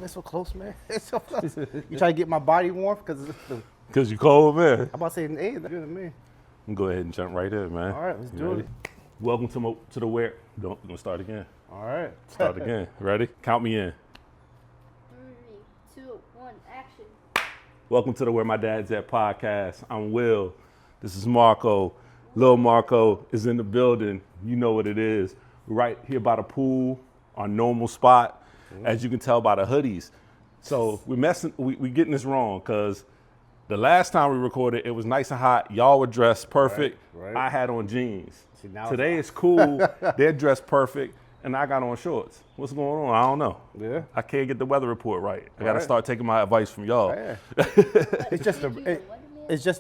It's so close, man. It's so close. You try to get my body warm Because you cold, man. I'm about to say, hey, that's good to me. Go ahead and jump right in, man. All right, let's do it. Welcome to the where. We're going to start again. All right. Start again. Ready? Count me in. 3, 2, 1, action. Welcome to the Where My Dad's At podcast. I'm Will. This is Marco. Lil Marco is in the building. You know what it is. We're right here by the pool, our normal spot, as you can tell by the hoodies. So we getting this wrong because the last time we recorded, it was nice and hot. Y'all were dressed perfect. Right. I had on jeans. See, now Today it's cool. They're dressed perfect, and I got on shorts. What's going on? I don't know. Yeah. I can't get the weather report right. I got to Right. start taking my advice from y'all. Yeah. It's just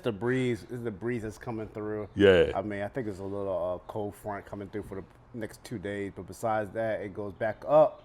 the breeze. It's the breeze that's coming through. Yeah. I mean, I think there's a little cold front coming through for the next 2 days, but besides that, it goes back up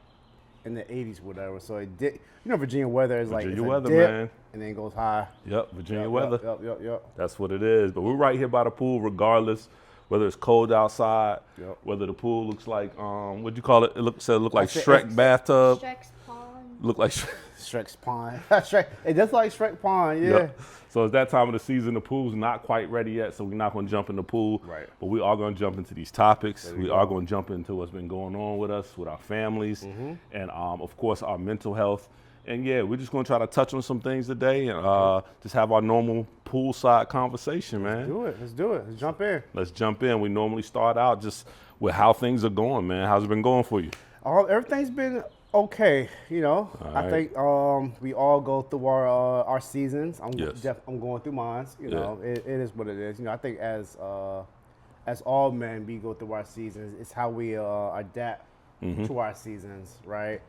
in the 80s, whatever. So it did. You know, Virginia weather is like Virginia it's weather, a dip, man. and then it goes high. Yep, Virginia Yep, weather. Yep. That's what it is. But we're right here by the pool, regardless whether it's cold outside, Yep. whether the pool looks like what'd you call it? It looked like That's it. Shrek bathtub. Shrek's Pond. Look like Shrek's Pond. Shrek. It does like Shrek Pond. Yeah. Yep. So it's that time of the season. The pool's not quite ready yet, so we're not going to jump in the pool. Right. But we are going to jump into these topics. There we We go. are going to jump into what's been going on with us, with our families, and of course our mental health. And yeah, we're just going to try to touch on some things today and just have our normal poolside conversation, man. Let's do it. Let's jump in. Let's jump in. We normally start out just with how things are going, man. How's it been going for you? Everything's been okay, you know. I right. think we all go through our seasons. I'm Yes. I'm going through mine. You Yeah. know, it is what it is. You know, I think as all men, we go through our seasons. It's how we adapt to our seasons, right?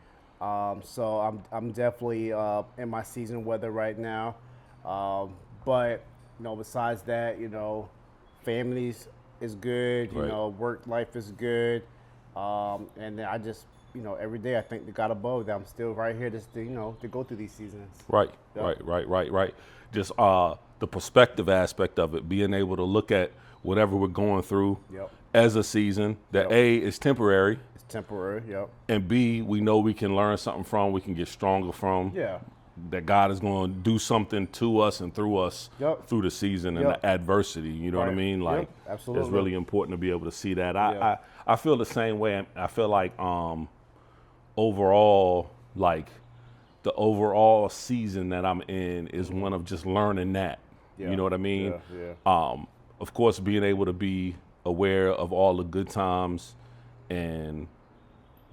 So I'm definitely in my season weather right now. But you know, besides that, you know, families is good. You Right. know, work life is good. And then I just, you know, every day I thank the God above that I'm still right here just to, you know, to go through these seasons. Right, Yep. right. Just the perspective aspect of it, being able to look at whatever we're going through Yep. as a season that Yep. A, is temporary, It's temporary. Yep. and B, we know we can learn something from, we can get stronger from, Yeah. that God is going to do something to us and through us Yep. through the season and Yep. the adversity, you know what I Right. mean? Yep, Like, absolutely. it's really important to be able to see that. Yeah. I feel the same way. I feel like overall, like the overall season that I'm in is one of just learning that. Yeah. You know what I mean? Yeah. Of course, being able to be aware of all the good times and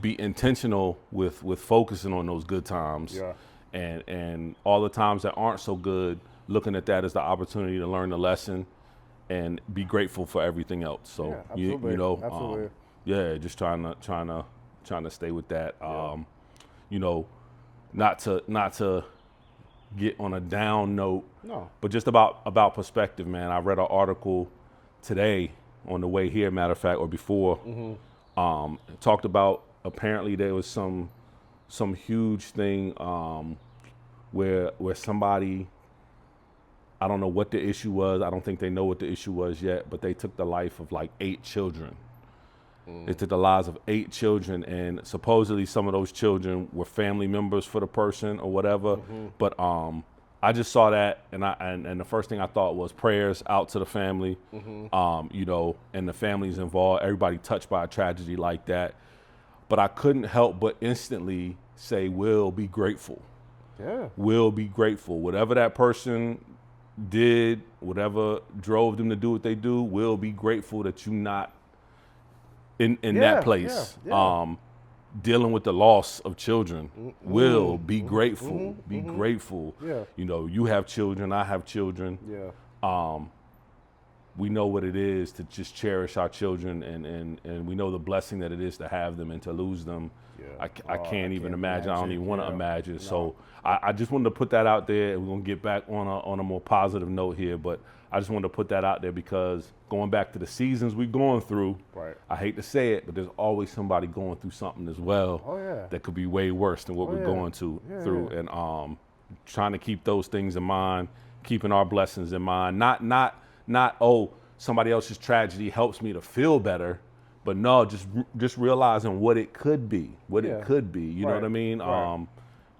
be intentional with focusing on those good times. Yeah. And all the times that aren't so good, looking at that as the opportunity to learn the lesson and be grateful for everything else. So Yeah, you absolutely. know, Absolutely. yeah, just trying to stay with that. You know, not to get on a down note, No. but just about perspective, man. I read an article today on the way here, matter of fact, or before. It talked about apparently there was some huge thing where somebody, I don't know what the issue was. I don't think they know what the issue was yet, but they took the life of like 8 children. They took the lives of 8 children, and supposedly some of those children were family members for the person or whatever. But I just saw that, and the first thing I thought was prayers out to the family, you know, and the families involved, everybody touched by a tragedy like that. But I couldn't help but instantly say, "Will be grateful. Yeah. Will be grateful. Whatever that person did, whatever drove them to do what they do, will be grateful that you not in Yeah, that place." yeah. Dealing with the loss of children. Will be grateful. Be grateful. Yeah. You know, you have children, I have children. Yeah. We know what it is to just cherish our children, and we know the blessing that it is to have them and to lose them. Yeah. I can't even imagine. I don't even want to Yeah. imagine. No. So I just wanted to put that out there, and we're gonna get back on a more positive note here. But I just wanted to put that out there because going back to the seasons we're going through, Right. I hate to say it, but there's always somebody going through something as well. Oh, yeah. That could be way worse than what Oh, we're yeah. going through. And trying to keep those things in mind, keeping our blessings in mind. Not oh, somebody else's tragedy helps me to feel better, but no, just realizing what it could be, Yeah. it could be. You know Right. what I mean? Right.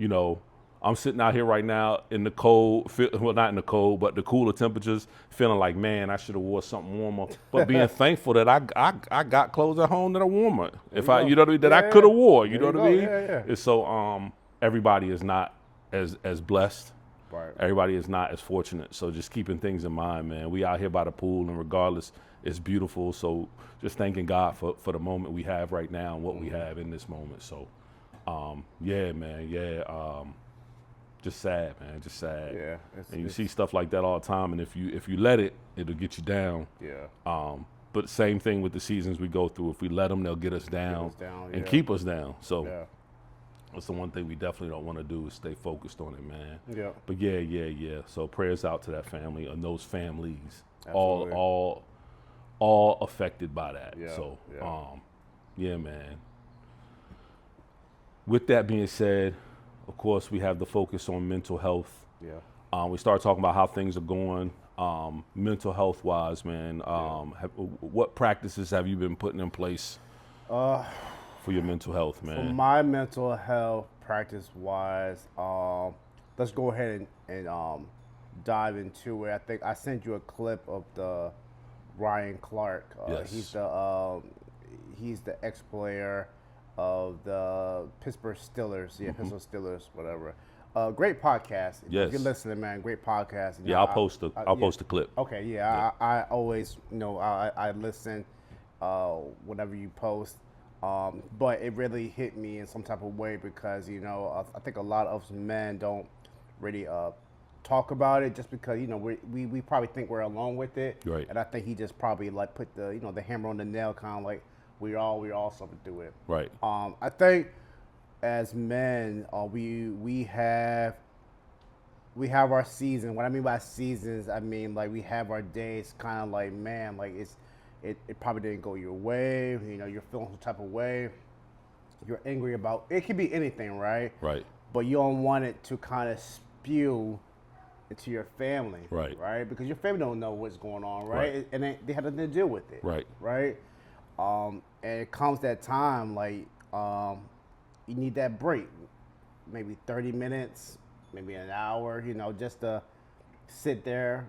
You know, I'm sitting out here right now in the cold, well, not in the cold, but the cooler temperatures, feeling like, man, I should have wore something warmer. But being thankful that I got clothes at home that are warmer. If I, you know what I mean, that I could have wore. You know what I mean? Yeah. And so everybody is not as blessed. Right. Everybody is not as fortunate. So just keeping things in mind, man. We out here by the pool, and regardless, it's beautiful. So just thanking God for the moment we have right now and what we have in this moment. So, yeah, man, yeah. Just sad, man. Just sad. Yeah. And you see stuff like that all the time, and if you let it, it'll get you down. Yeah. But same thing with the seasons we go through. If we let them, they'll get us down, and keep us down. So that's the one thing we definitely don't want to do is stay focused on it, man. Yeah. But yeah. So prayers out to that family and those families, Absolutely. all affected by that. Yeah. So Yeah. yeah, man. With that being said, of course, we have the focus on mental health. Yeah. We start talking about how things are going mental health wise, man. What practices have you been putting in place for your mental health, man? For my mental health practice wise, let's go ahead and dive into it. I think I sent you a clip of the Ryan Clark. Yes. He's the ex-player of the Pittsburgh Steelers. Yeah, Mm-hmm. Pittsburgh Steelers, whatever. Great podcast. Yes. If you're listening, man, great podcast. You Yeah, know, I'll post a clip. Okay, yeah. I always, I listen whenever you post. But it really hit me in some type of way because, I think a lot of men don't really talk about it just because, we probably think we're alone with it. Right. And I think he just probably like put the, the hammer on the nail, kind of like we all suffer through it. Right. I think as men, we have our season. What I mean by seasons, I mean like we have our days kind of like, man, like it probably didn't go your way. You're feeling some type of way. You're angry about it. Could be anything, right? Right. But you don't want it to kind of spew into your family, Right. Right? Because your family don't know what's going on, right? Right. And they have to deal with it, Right. Right? And it comes that time, like you need that break, maybe 30 minutes, maybe an hour, just to sit there,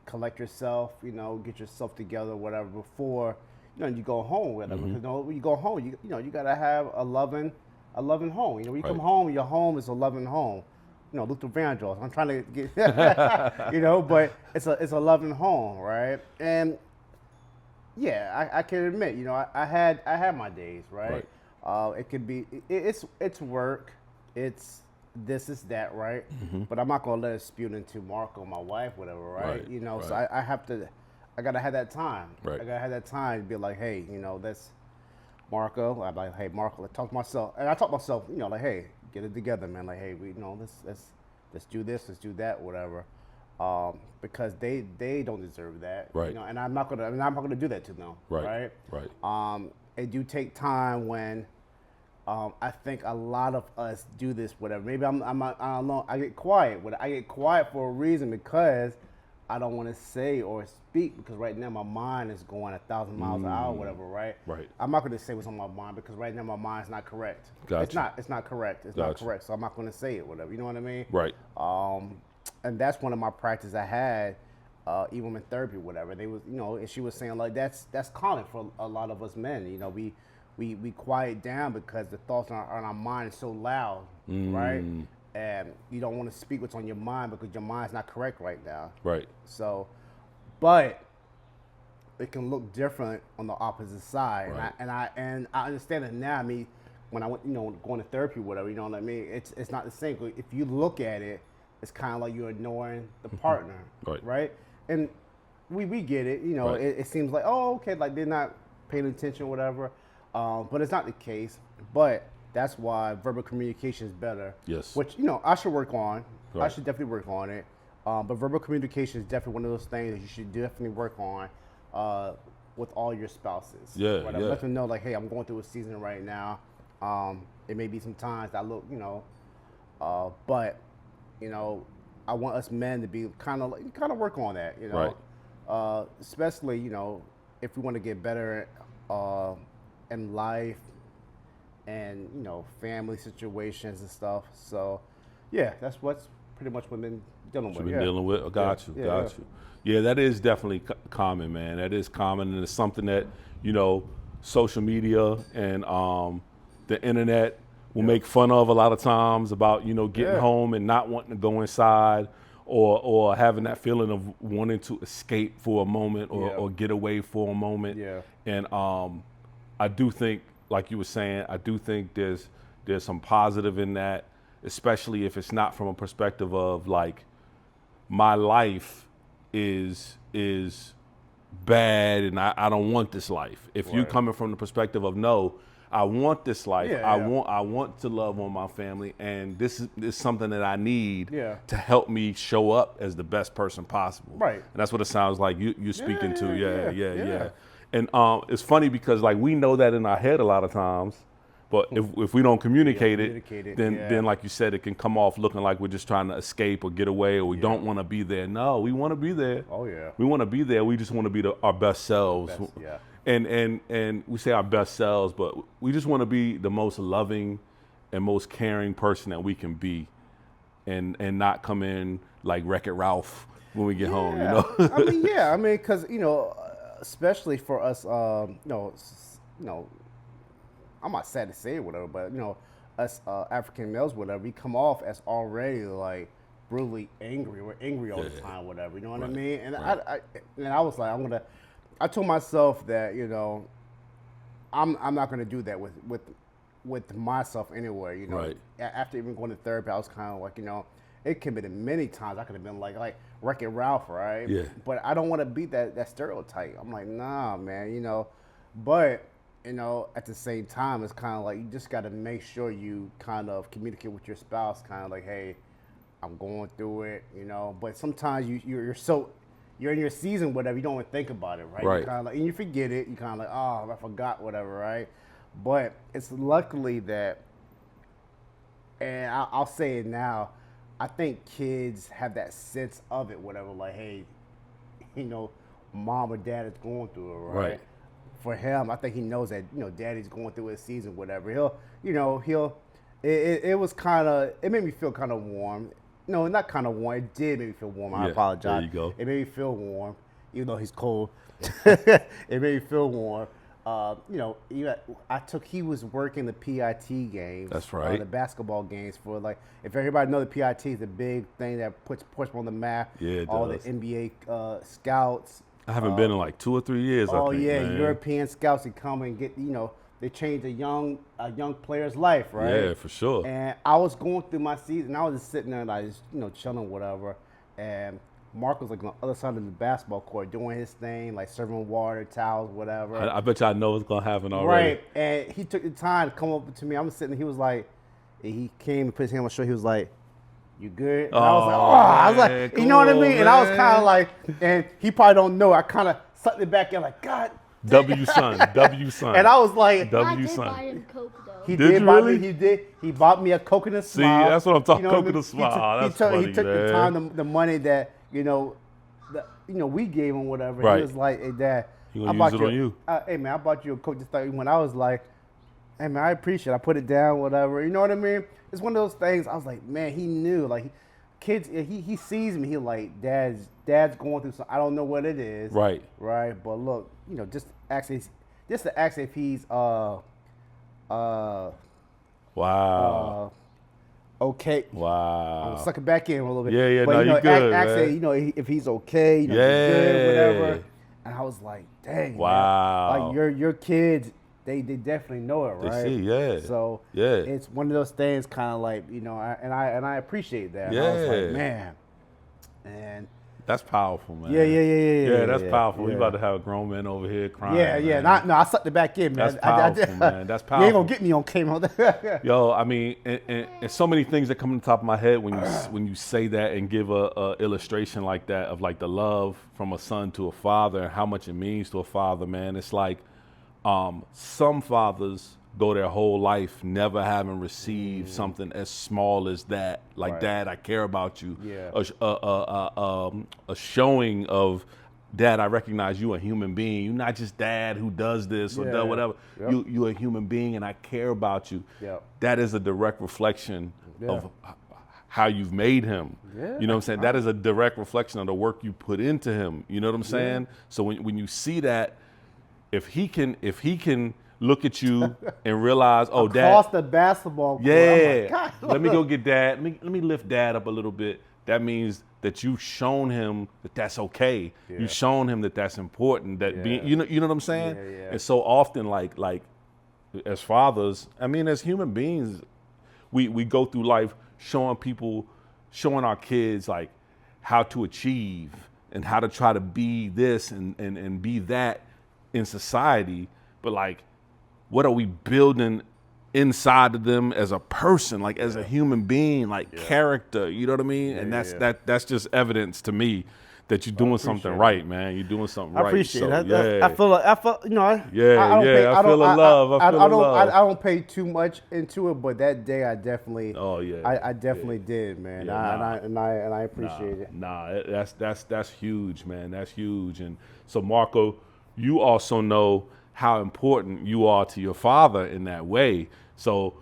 collect yourself, get yourself together, whatever, before you go home with them. Mm-hmm. Because when you go home, you gotta have a loving home. When you come Right. home, your home is a loving home. Luther Vandross. I'm trying to get, but it's a loving home, right? And yeah, I can admit, I had my days, right? It could be, it's work, it's this is that, right? Mm-hmm. But I'm not gonna let it spew into Marco, my wife, whatever, right? Right, So right. I gotta have that time. Right. I gotta have that time to be like, hey, that's Marco. I'm like, hey, Marco, let's talk to myself, and I talk to myself, like, hey, get it together, man. Like, hey, let's do this, let's do that, whatever. Because they don't deserve that, Right. And I'm not gonna do that to them, Right. Right. It do take time when I think a lot of us do this, whatever. Maybe I don't know. I get quiet. I get quiet for a reason because I don't want to say or speak because right now my mind is going 1,000 miles an hour, whatever, right? Right. I'm not going to say what's on my mind because right now my mind's not correct. Gotcha. It's not correct. It's Gotcha. not correct. So I'm not going to say it, whatever. You know what I mean? Right. And that's one of my practices I had, even in therapy, whatever. They was, and she was saying like that's common for a lot of us men. We quiet down because the thoughts on our mind is so loud, right? And you don't want to speak what's on your mind because your mind's not correct right now. Right. So, but it can look different on the opposite side, Right. and I understand it now. I mean, when I went, going to therapy, whatever, you know what I mean. It's not the same. If you look at it, it's kind of like you're ignoring the partner, Right. And we get it. Right. It seems like, oh, okay, like they're not paying attention, whatever. But it's not the case. But that's why verbal communication is better. Yes. Which I should work on. I Right. should definitely work on it. But verbal communication is definitely one of those things that you should definitely work on with all your spouses. Yeah, Right? yeah. Let them know, like, hey, I'm going through a season right now. It may be some times that I look, but I want us men to be kind of work on that, Right. Especially if we want to get better in life and family situations and stuff. So Yeah, that's what's pretty much what been dealing You've with. been dealing with. Got you. Got you. Yeah, that is definitely common, man. That is common, and it's something that social media and the internet will make fun of a lot of times about getting home and not wanting to go inside, or having that feeling of wanting to escape for a moment or get away for a moment. Yeah. And I do think, like you were saying, I do think there's some positive in that, especially if it's not from a perspective of like, my life is bad and I don't want this life. If you're coming from the perspective of, no, I want this life. I want to love on my family, and this is something that I need to help me show up as the best person possible. Right. And that's what it sounds like you're speaking to. Yeah. And it's funny because like we know that in our head a lot of times, but if we don't communicate it, then like you said, it can come off looking like we're just trying to escape or get away, or we don't want to be there. No, we want to be there. Oh yeah. We want to be there. We just want to be our best selves. And we say our best selves, but we just want to be the most loving and most caring person that we can be, and not come in like Wreck-It Ralph when we get home. I mean, because especially for us, I'm not sad to say it, whatever, but us African males, whatever, we come off as already like brutally angry. We're angry all the time, whatever. You know what I mean? And I was like, I told myself that I'm not gonna do that with myself anyway. After even going to therapy, I was kind of like, it could have been many times I could have been like Wreck-It Ralph, right? Yeah. But I don't want to be that stereotype. I'm like, nah, man, but. At the same time, it's kind of like you just got to make sure you kind of communicate with your spouse, kind of like, hey, I'm going through it, But sometimes you're in your season, whatever, you don't even think about it, right? Right. You kind of like, and you forget it. You kind of like, oh, I forgot, whatever, right? But it's luckily that, and I'll say it now, I think kids have that sense of it, whatever, like, hey, mom or dad is going through it, right? For him, I think he knows that daddy's going through his season, whatever. It was kind of, it made me feel kind of warm. No, not kind of warm. It did make me feel warm. I apologize. There you go. It made me feel warm, even though he's cold. It made me feel warm. He was working the PIT games. That's right. The basketball games for like, if everybody knows the PIT is the big thing that puts on the map. Yeah, it all does. the NBA scouts. I haven't been in like 2 or 3 years. Oh, I think, man. European scouts that come and get, they change a young player's life, right? Yeah, for sure. And I was going through my season. I was just sitting there, like, chilling, whatever. And Mark was like on the other side of the basketball court doing his thing, like serving water, towels, whatever. I bet y'all know what's gonna happen already. Right. And he took the time to come up to me. I'm sitting there. He was like, he came and put his hand on my shoulder. He was like, you good? And I was like, you know what I mean? And I was kind of like, and he probably don't know. I kind of sucked it back in like, God. W son. And I was like, I did buy him Coke though. He Did did you buy really? me. He did. He bought me a coconut See, smile. that's what I'm talking. You know what I Coconut mean? smile. That's funny, he took man. the time, the money that we gave him, whatever. Right. He was like, hey, Dad, He gonna use it on you. Hey man, I bought you a Coke. Just like when I was like, hey man, I appreciate it. I put it down, whatever. You know what I mean? It's one of those things. I was like, man, he knew. Like, kids, he sees me. He like, Dad's going through something. I don't know what it is. Right. Right. But look, just to ask if he's Wow. okay. Wow. I'm sucking back in a little bit. Yeah, but, no, you good, ask man. if he's okay, he's good, whatever. And I was like, dang, wow. man. Like your kids, they definitely know it, right? They see, yeah. So yeah, it's one of those things, kind of like I appreciate that. Yeah. And I was like, man, and that's powerful, man. Yeah, that's powerful. Yeah. We about to have a grown man over here crying. Yeah. Man. No, I sucked it back in, man. That's powerful, man. That's powerful. You ain't gonna get me on camera. Yo, I mean, and so many things that come to the top of my head when you say that and give a illustration like that of like the love from a son to a father and how much it means to a father, man. It's like some fathers go their whole life never having received something as small as that. Like, Right. Dad, I care about you. Yeah. A showing of, Dad, I recognize you a human being. You're not just Dad who does this or does whatever. Yep. You're a human being, and I care about you. Yep. That is a direct reflection Yeah. of how you've made him. Yeah. You know what I'm saying? That is a direct reflection of the work you put into him. You know what I'm saying? So when you see that, if he can look at you and realize, oh, Across Dad, the basketball court. yeah, I'm like, God. let me go get Dad. Let me lift Dad up a little bit. That means that you've shown him that that's okay. Yeah. You've shown him that that's important. That being, you know what I'm saying? Yeah. And so often, like as fathers, I mean, as human beings, we go through life showing our kids like how to achieve and how to try to be this and be that in society. But like, what are we building inside of them as a person, like as a human being, like character, you know what I mean? And that's just evidence to me that you're doing something right, man. You're doing something right. I appreciate so, it. I feel, you know, I feel the love. I don't pay too much into it, but that day I definitely, I definitely did, man. And I appreciate it. That's huge, man. That's huge. And so, Marco, you also know how important you are to your father in that way. So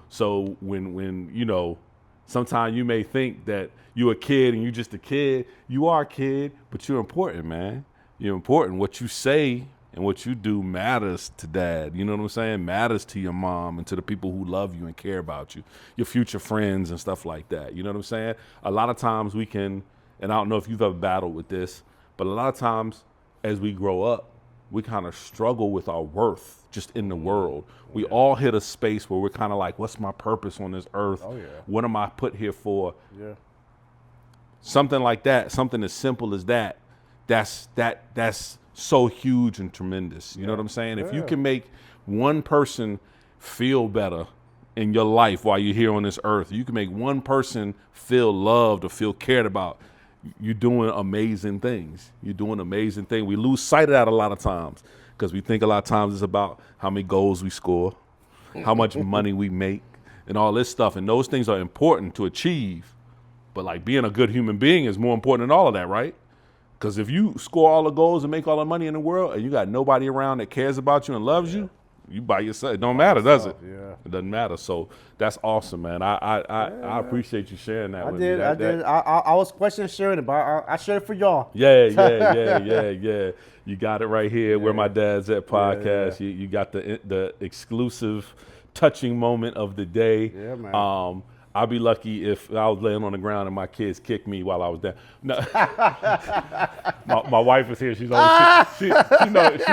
when you know, sometimes you may think that you're a kid and you're just a kid. You are a kid, but you're important, man. You're important. What you say and what you do matters to Dad. You know what I'm saying? Matters to your mom and to the people who love you and care about you, your future friends and stuff like that. You know what I'm saying? A lot of times we can, and I don't know if you've ever battled with this, but a lot of times as we grow up, we kind of struggle with our worth just in the world. We all hit a space where we're kind of like, what's my purpose on this earth? What am I put here for? Something like that, something as simple as that, that's so huge and tremendous. You know what I'm saying? If you can make one person feel better in your life while you're here on this earth, you can make one person feel loved or feel cared about, you're doing amazing things. You're doing amazing things. We lose sight of that a lot of times because we think a lot of times it's about how many goals we score, how much money we make, and all this stuff. And those things are important to achieve. But like being a good human being is more important than all of that, right? Because if you score all the goals and make all the money in the world and you got nobody around that cares about you and loves you, you by yourself. It don't matter, does it? Yeah. It doesn't matter. So that's awesome, man. I appreciate you sharing that with me. I did. I was questioning sharing it, but I shared it for y'all. Yeah. You got it right here where my dad's at podcast. You got the exclusive touching moment of the day. Yeah, man. I'd be lucky if I was laying on the ground and my kids kicked me while I was down. No. my wife is here. She's always, she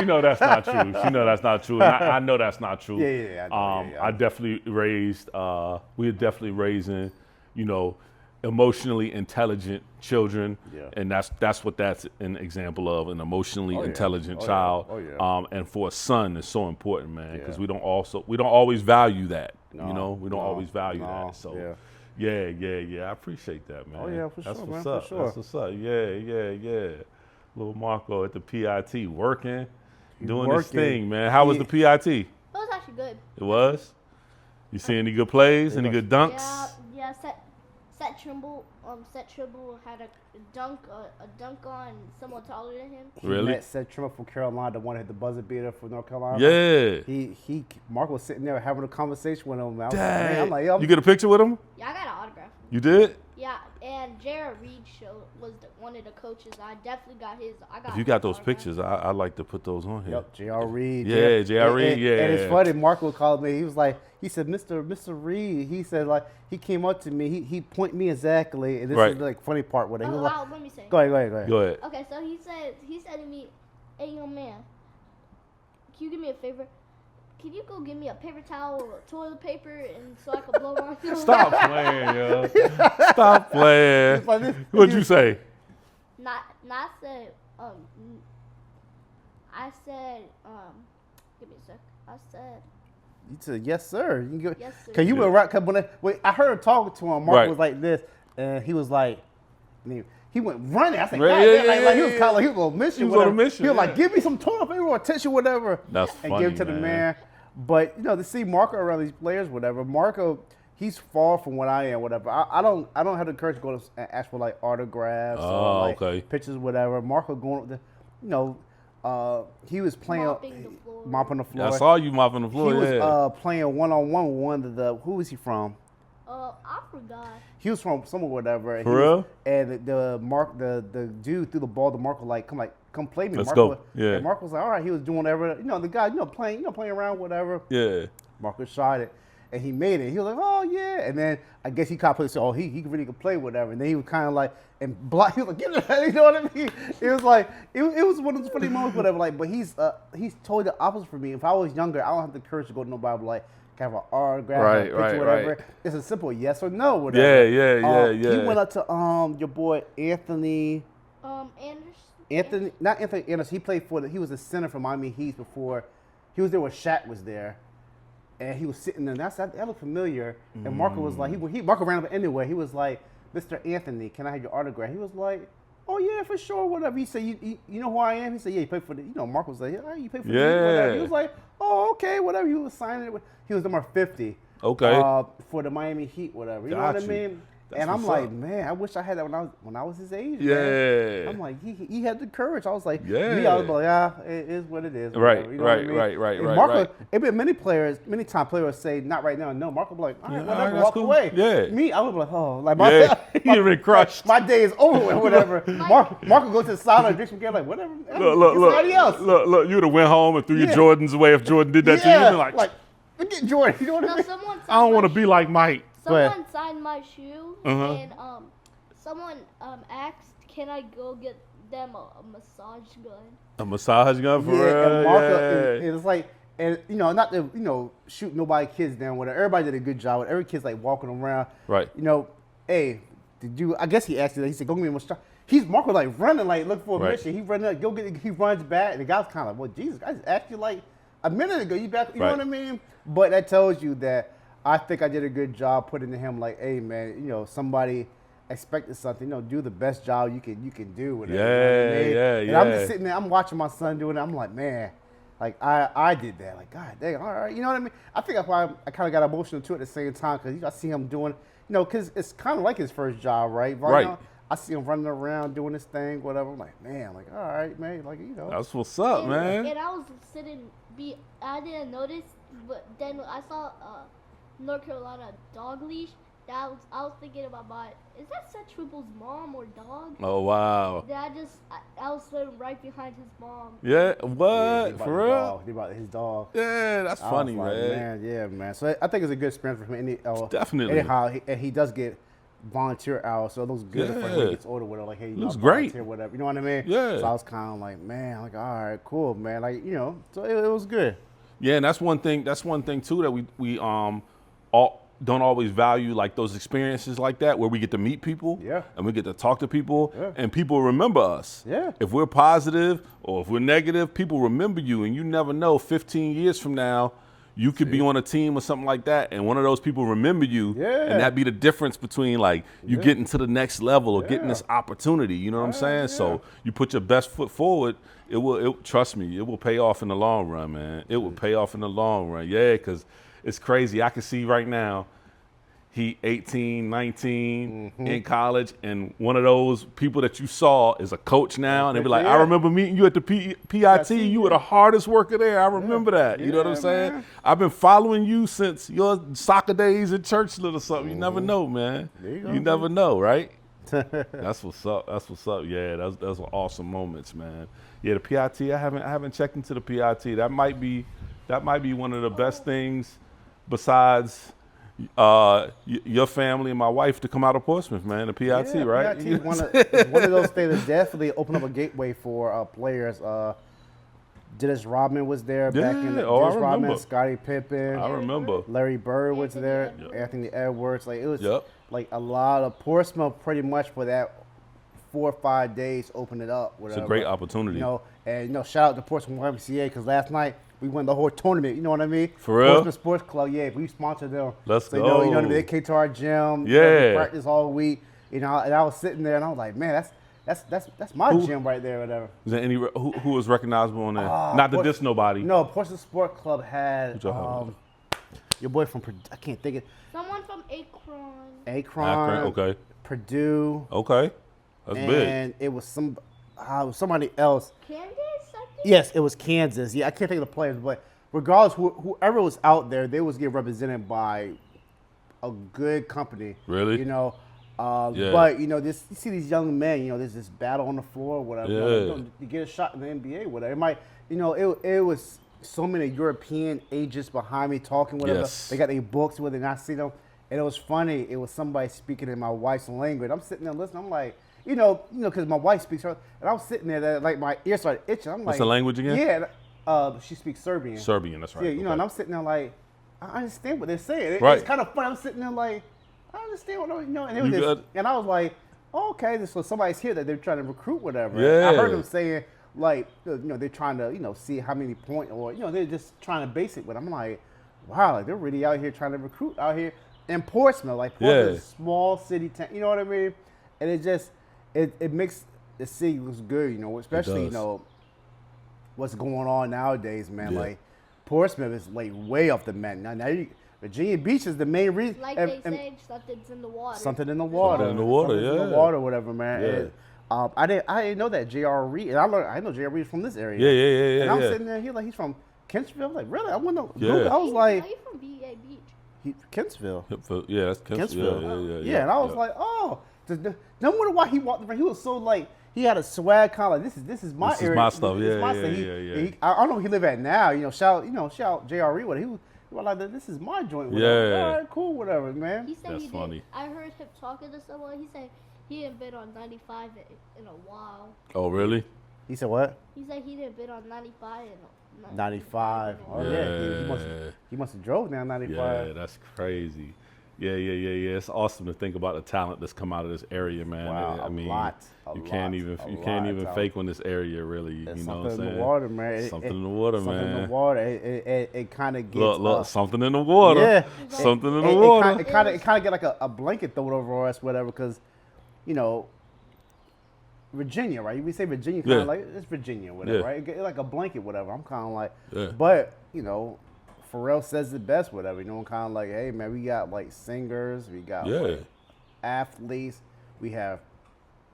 know that's not true. She know that's not true. And I know that's not true. I definitely raised. We are definitely raising, emotionally intelligent children, and that's what that's an example of, an emotionally intelligent child. And for a son, it's so important, man, because we don't always value that. We don't always value that. So I appreciate that, man. Oh yeah, for that's sure, what's man. up. For sure. That's what's up. Yeah. Little Marco at the PIT working, doing his thing, man. How was the PIT? It was actually good. It was. You see any good plays? Any good dunks? Yeah. Set Trimble had a dunk on someone taller than him. Really? Met Seth Trimble from Carolina, the one that hit the buzzer beater for North Carolina. Yeah. Mark was sitting there having a conversation with him. Dang. I'm like, yo, you get a picture with him? Yeah, I got an autograph. You did? Yeah, and Jared Reed was one of the coaches. I definitely got his. If you got those pictures, I'd like to put those on here. Yep, J.R. Reed. Yeah, J.R. Reed, And it's funny, Marco called me. He said, Mr. Reed. He said, like, he came up to me. He pointed me exactly. And this is like funny part with it. Let me say. Go ahead. Okay, so he said to me, hey, young man, can you do me a favor? Can you go get me a paper towel or toilet paper and so I can blow on you? Stop playing, yo. Stop playing. What'd you say? I said, give me a sec. I said. You said, yes, sir. You can go. Yes, sir. Cause you went right. Cause when I heard her talking to him, Mark was like this, and he was like, he went running. I said, like he was kind of like he was on a mission. He was on a mission. He was like, give me some toilet paper or tissue, whatever. That's funny, and give it to the man. But to see Marco around these players, whatever. Marco, he's far from what I am, whatever. I don't have the courage to go and ask for like autographs or like pictures, whatever. Marco going with he was playing mopping the floor. I saw you mopping the floor. He was playing one-on-one with one of the who is he from? I forgot. He was from somewhere, whatever. For real? And the dude threw the ball to Marco come play me. Let's Marco, go. Yeah. And Marco was like, all right. He was doing whatever. The guy, playing around, whatever. Yeah. Marco shot it, and he made it. He was like, oh yeah. And then I guess he kind of played. So he really could play, whatever. And then he was kind of like and block. He was like, give it. You know what I mean? It was like it was one of those funny moments, whatever. Like, but he's totally the opposite for me. If I was younger, I don't have the courage to go to nobody like. Have an autograph, Right, a picture, right, whatever. right. It's a simple yes or no, whatever. Yeah. He went up to your boy Anthony. Anderson. Not Anthony Anderson. He played he was a center for Miami Heat before. He was there when Shaq was there, and he was sitting there. That looked familiar. And Marco was like, Marco ran up anyway. He was like, Mr. Anthony, can I have your autograph? He was like, oh yeah, for sure, whatever. He said, you know who I am? He said, yeah, you play for the. Marco was like, yeah, you play for the Heat, whatever. He was like, oh okay, whatever. He was signing it. He was number 50. Okay. For the Miami Heat, whatever. You know Got what I you. mean? That's and I'm what's like, up. man, I wish I had that when I was his age. Yeah. Man. I'm like, he had the courage. I was like, Yeah. me, I was like, yeah, it is what it is. Right, whatever. You know what I mean? right. And Marco, it been many times players say, not right now. No, Marco be like, all right, Yeah, whatever, all right, that's walk cool. away. Yeah. Me, I would be like, oh, like Yeah. You'd been crushed. My day is over with, whatever. Marco goes to the side and drinks some gas, like, whatever. Get somebody else. Look, you would have went home and threw your Yeah. Jordans away if Jordan did that to you. You'd be like, get Jordan. You know what I No, mean? I don't want to be like Mike. Go ahead. Someone signed my shoe, Uh-huh. and someone asked, can I go get them a massage gun? A massage gun for Yeah, and Marco, real? it's like, and not to shoot nobody kids down. Whatever. Everybody did a good job. Every kid's like walking around. Right. Hey, did you? I guess he asked you that. He said, "Go give me a massage." Marco like running, like look for a Right. mission. He running, up, go get it. He runs back, and the guy's kind of like, "Well, Jesus, I just asked you like a minute ago. You back? You know Right. what I mean?" But that tells you that I think I did a good job putting to him like, "Hey, man, somebody." Expected something, do the best job you can do with it. And I'm just sitting there, I'm watching my son doing it. I'm like, man, like I did that. Like, God dang, all right, you know what I mean? I think that's why I kind of got emotional too at the same time because I see him doing, because it's kind of like his first job, right? Right. I see him running around doing this thing, whatever. I'm like, man, like, all right, man, like, That's what's up, man. And I was sitting, I didn't notice, but then I saw North Carolina dog leash. I was thinking in my mind, is that Seth Triple's mom or dog? Oh, wow. I was sitting right behind his mom. Yeah, Yeah, what? For real? He about his dog. Yeah, that's I funny, was like, man. Yeah, man. So I think it's a good experience for him. Definitely. Anyhow, he does get volunteer hours, so it looks good for him when Yeah. he gets older with it. Like, hey, Looks I'll great. volunteer, whatever. You know what I mean? Yeah. So I was kind of like, man, like, all right, cool, man. Like, so it was good. Yeah, and that's one thing too that we all don't always value, like those experiences like that where we get to meet people. Yeah. And we get to talk to people. Yeah. And people remember us. Yeah. If we're positive or if we're negative, people remember you, and you never know, 15 years from now you could be on a team or something like that, and one of those people remember you, Yeah. and that be the difference between like you getting to the next level or getting Yeah. this opportunity. You know what I'm saying? So you put your best foot forward. It will. Trust me, it will pay off in the long run, man. It will pay off in the long run. Yeah, because it's crazy. I can see right now. He 18, 19 in college, and one of those people that you saw is a coach now, and they be like, I remember meeting you at the PIT. You were the hardest worker there. I remember that. You know what I'm saying? Man. I've been following you since your soccer days at Churchland or something. You never know, man. There you go, You never know, right? That's what's up. That's what's up. Yeah, those were awesome moments, man. Yeah, the PIT. I haven't checked into the PIT. That might be one of the best things besides your family and my wife to come out of Portsmouth, man. The PIT, right? PIT, one of those things that definitely opened up a gateway for players. Dennis Rodman was there back in the I Dennis remember. Rodman, Scottie Pippen, I remember. Larry Bird was there, Edwards. Anthony Edwards. Like it was Yep. like a lot of Portsmouth pretty much for that 4 or 5 days opened it up. It's a great opportunity. And shout out to Portsmouth YMCA because last night we won the whole tournament. You know what I mean? For real? Portsmouth Sports Club, yeah, we sponsored them. Let's so, You know what I mean? go. They came to our gym. Yeah. We practiced all week. And I was sitting there and I was like, man, that's my gym right there, whatever. Is there any who was recognizable on there? Ah, Not to Port- diss nobody. No, Portsmouth Sport Club had y'all your boy from I can't think of Someone from Akron. Akron, Akron, okay. Purdue, Okay, that's big. and it was somebody else. Kansas, I think? Yes, it was Kansas. Yeah, I can't think of the players, but regardless, whoever was out there, they was getting represented by a good company. Really? You know. Yeah. But you know, you see these young men. You know, there's this battle on the floor, whatever. Yeah. You know, you get a shot in the NBA, whatever. It might, you know, it was so many European agents behind me talking, whatever. Yes. They got their books with it, and I see them. And it was funny. It was somebody speaking in my wife's language. I'm sitting there listening. I'm like, you know, because my wife speaks her, and I was sitting there, like my ears started itching. I'm like, What's the language again? Yeah, she speaks Serbian. Serbian, that's right. Yeah, you know, and I'm sitting there like, I understand what they're saying. Right. It's kind of funny. I'm sitting there like, I understand what you know, and it was You just, good? and I was like, oh, okay, so somebody's here that they're trying to recruit, whatever. Yeah. I heard them saying like, you know, they're trying to, you know, see how many points, or you know, they're just trying to base it with. I'm like, wow, like they're really out here trying to recruit out here in Portsmouth, like Portsmouth, is a small city town. You know what I mean? And it just, it makes the city looks good, you know, especially you know what's going on nowadays, man. Yeah. Like Portsmouth is like way off the map. Now Virginia Beach is the main reason. Like they say, something's in the water. Something in the water. Something in the water, Something's yeah. in the water, whatever, man. Yeah. And, I didn't know that J.R. Reed. And I know J.R. Reed is from this area. Yeah. And I'm sitting there, he's from Kentsville. Like, really? I want to. Yeah. I was like, Are you from VA Beach? Kentsville. Yeah, that's Kentsville. Yeah. And I was like, oh, no wonder why he walked around. He was so like, he had a swag kind of like, this is my This is area. my stuff. This is my stuff. I don't know where he live at now. You know, shout J.R. Reed. He was like, this is my joint. Whatever. Yeah. All right, cool, whatever, man. He said That's he funny. did. I heard him talking to someone. He said he hadn't been on 95 in a while. Oh, really? He said what? He said he didn't been on 95 in a 95. Oh yeah, he must have drove down 95. Yeah, that's crazy. Yeah. It's awesome to think about the talent that's come out of this area, man. Wow, I mean, you can't even fake on this area, really. There's you know something what I'm saying? in the water, man. Something in the water, man. Something in the water. It kind of gets Look, something in the water. Yeah, something in the water. It kind of get like a blanket thrown over us, whatever, because you know. Virginia, right? We say Virginia, kind of like it's Virginia, whatever, right? It's like a blanket, whatever. I'm kind of like, but you know, Pharrell says it best, whatever. You know, I'm kind of like, hey man, we got like singers, we got like, athletes, we have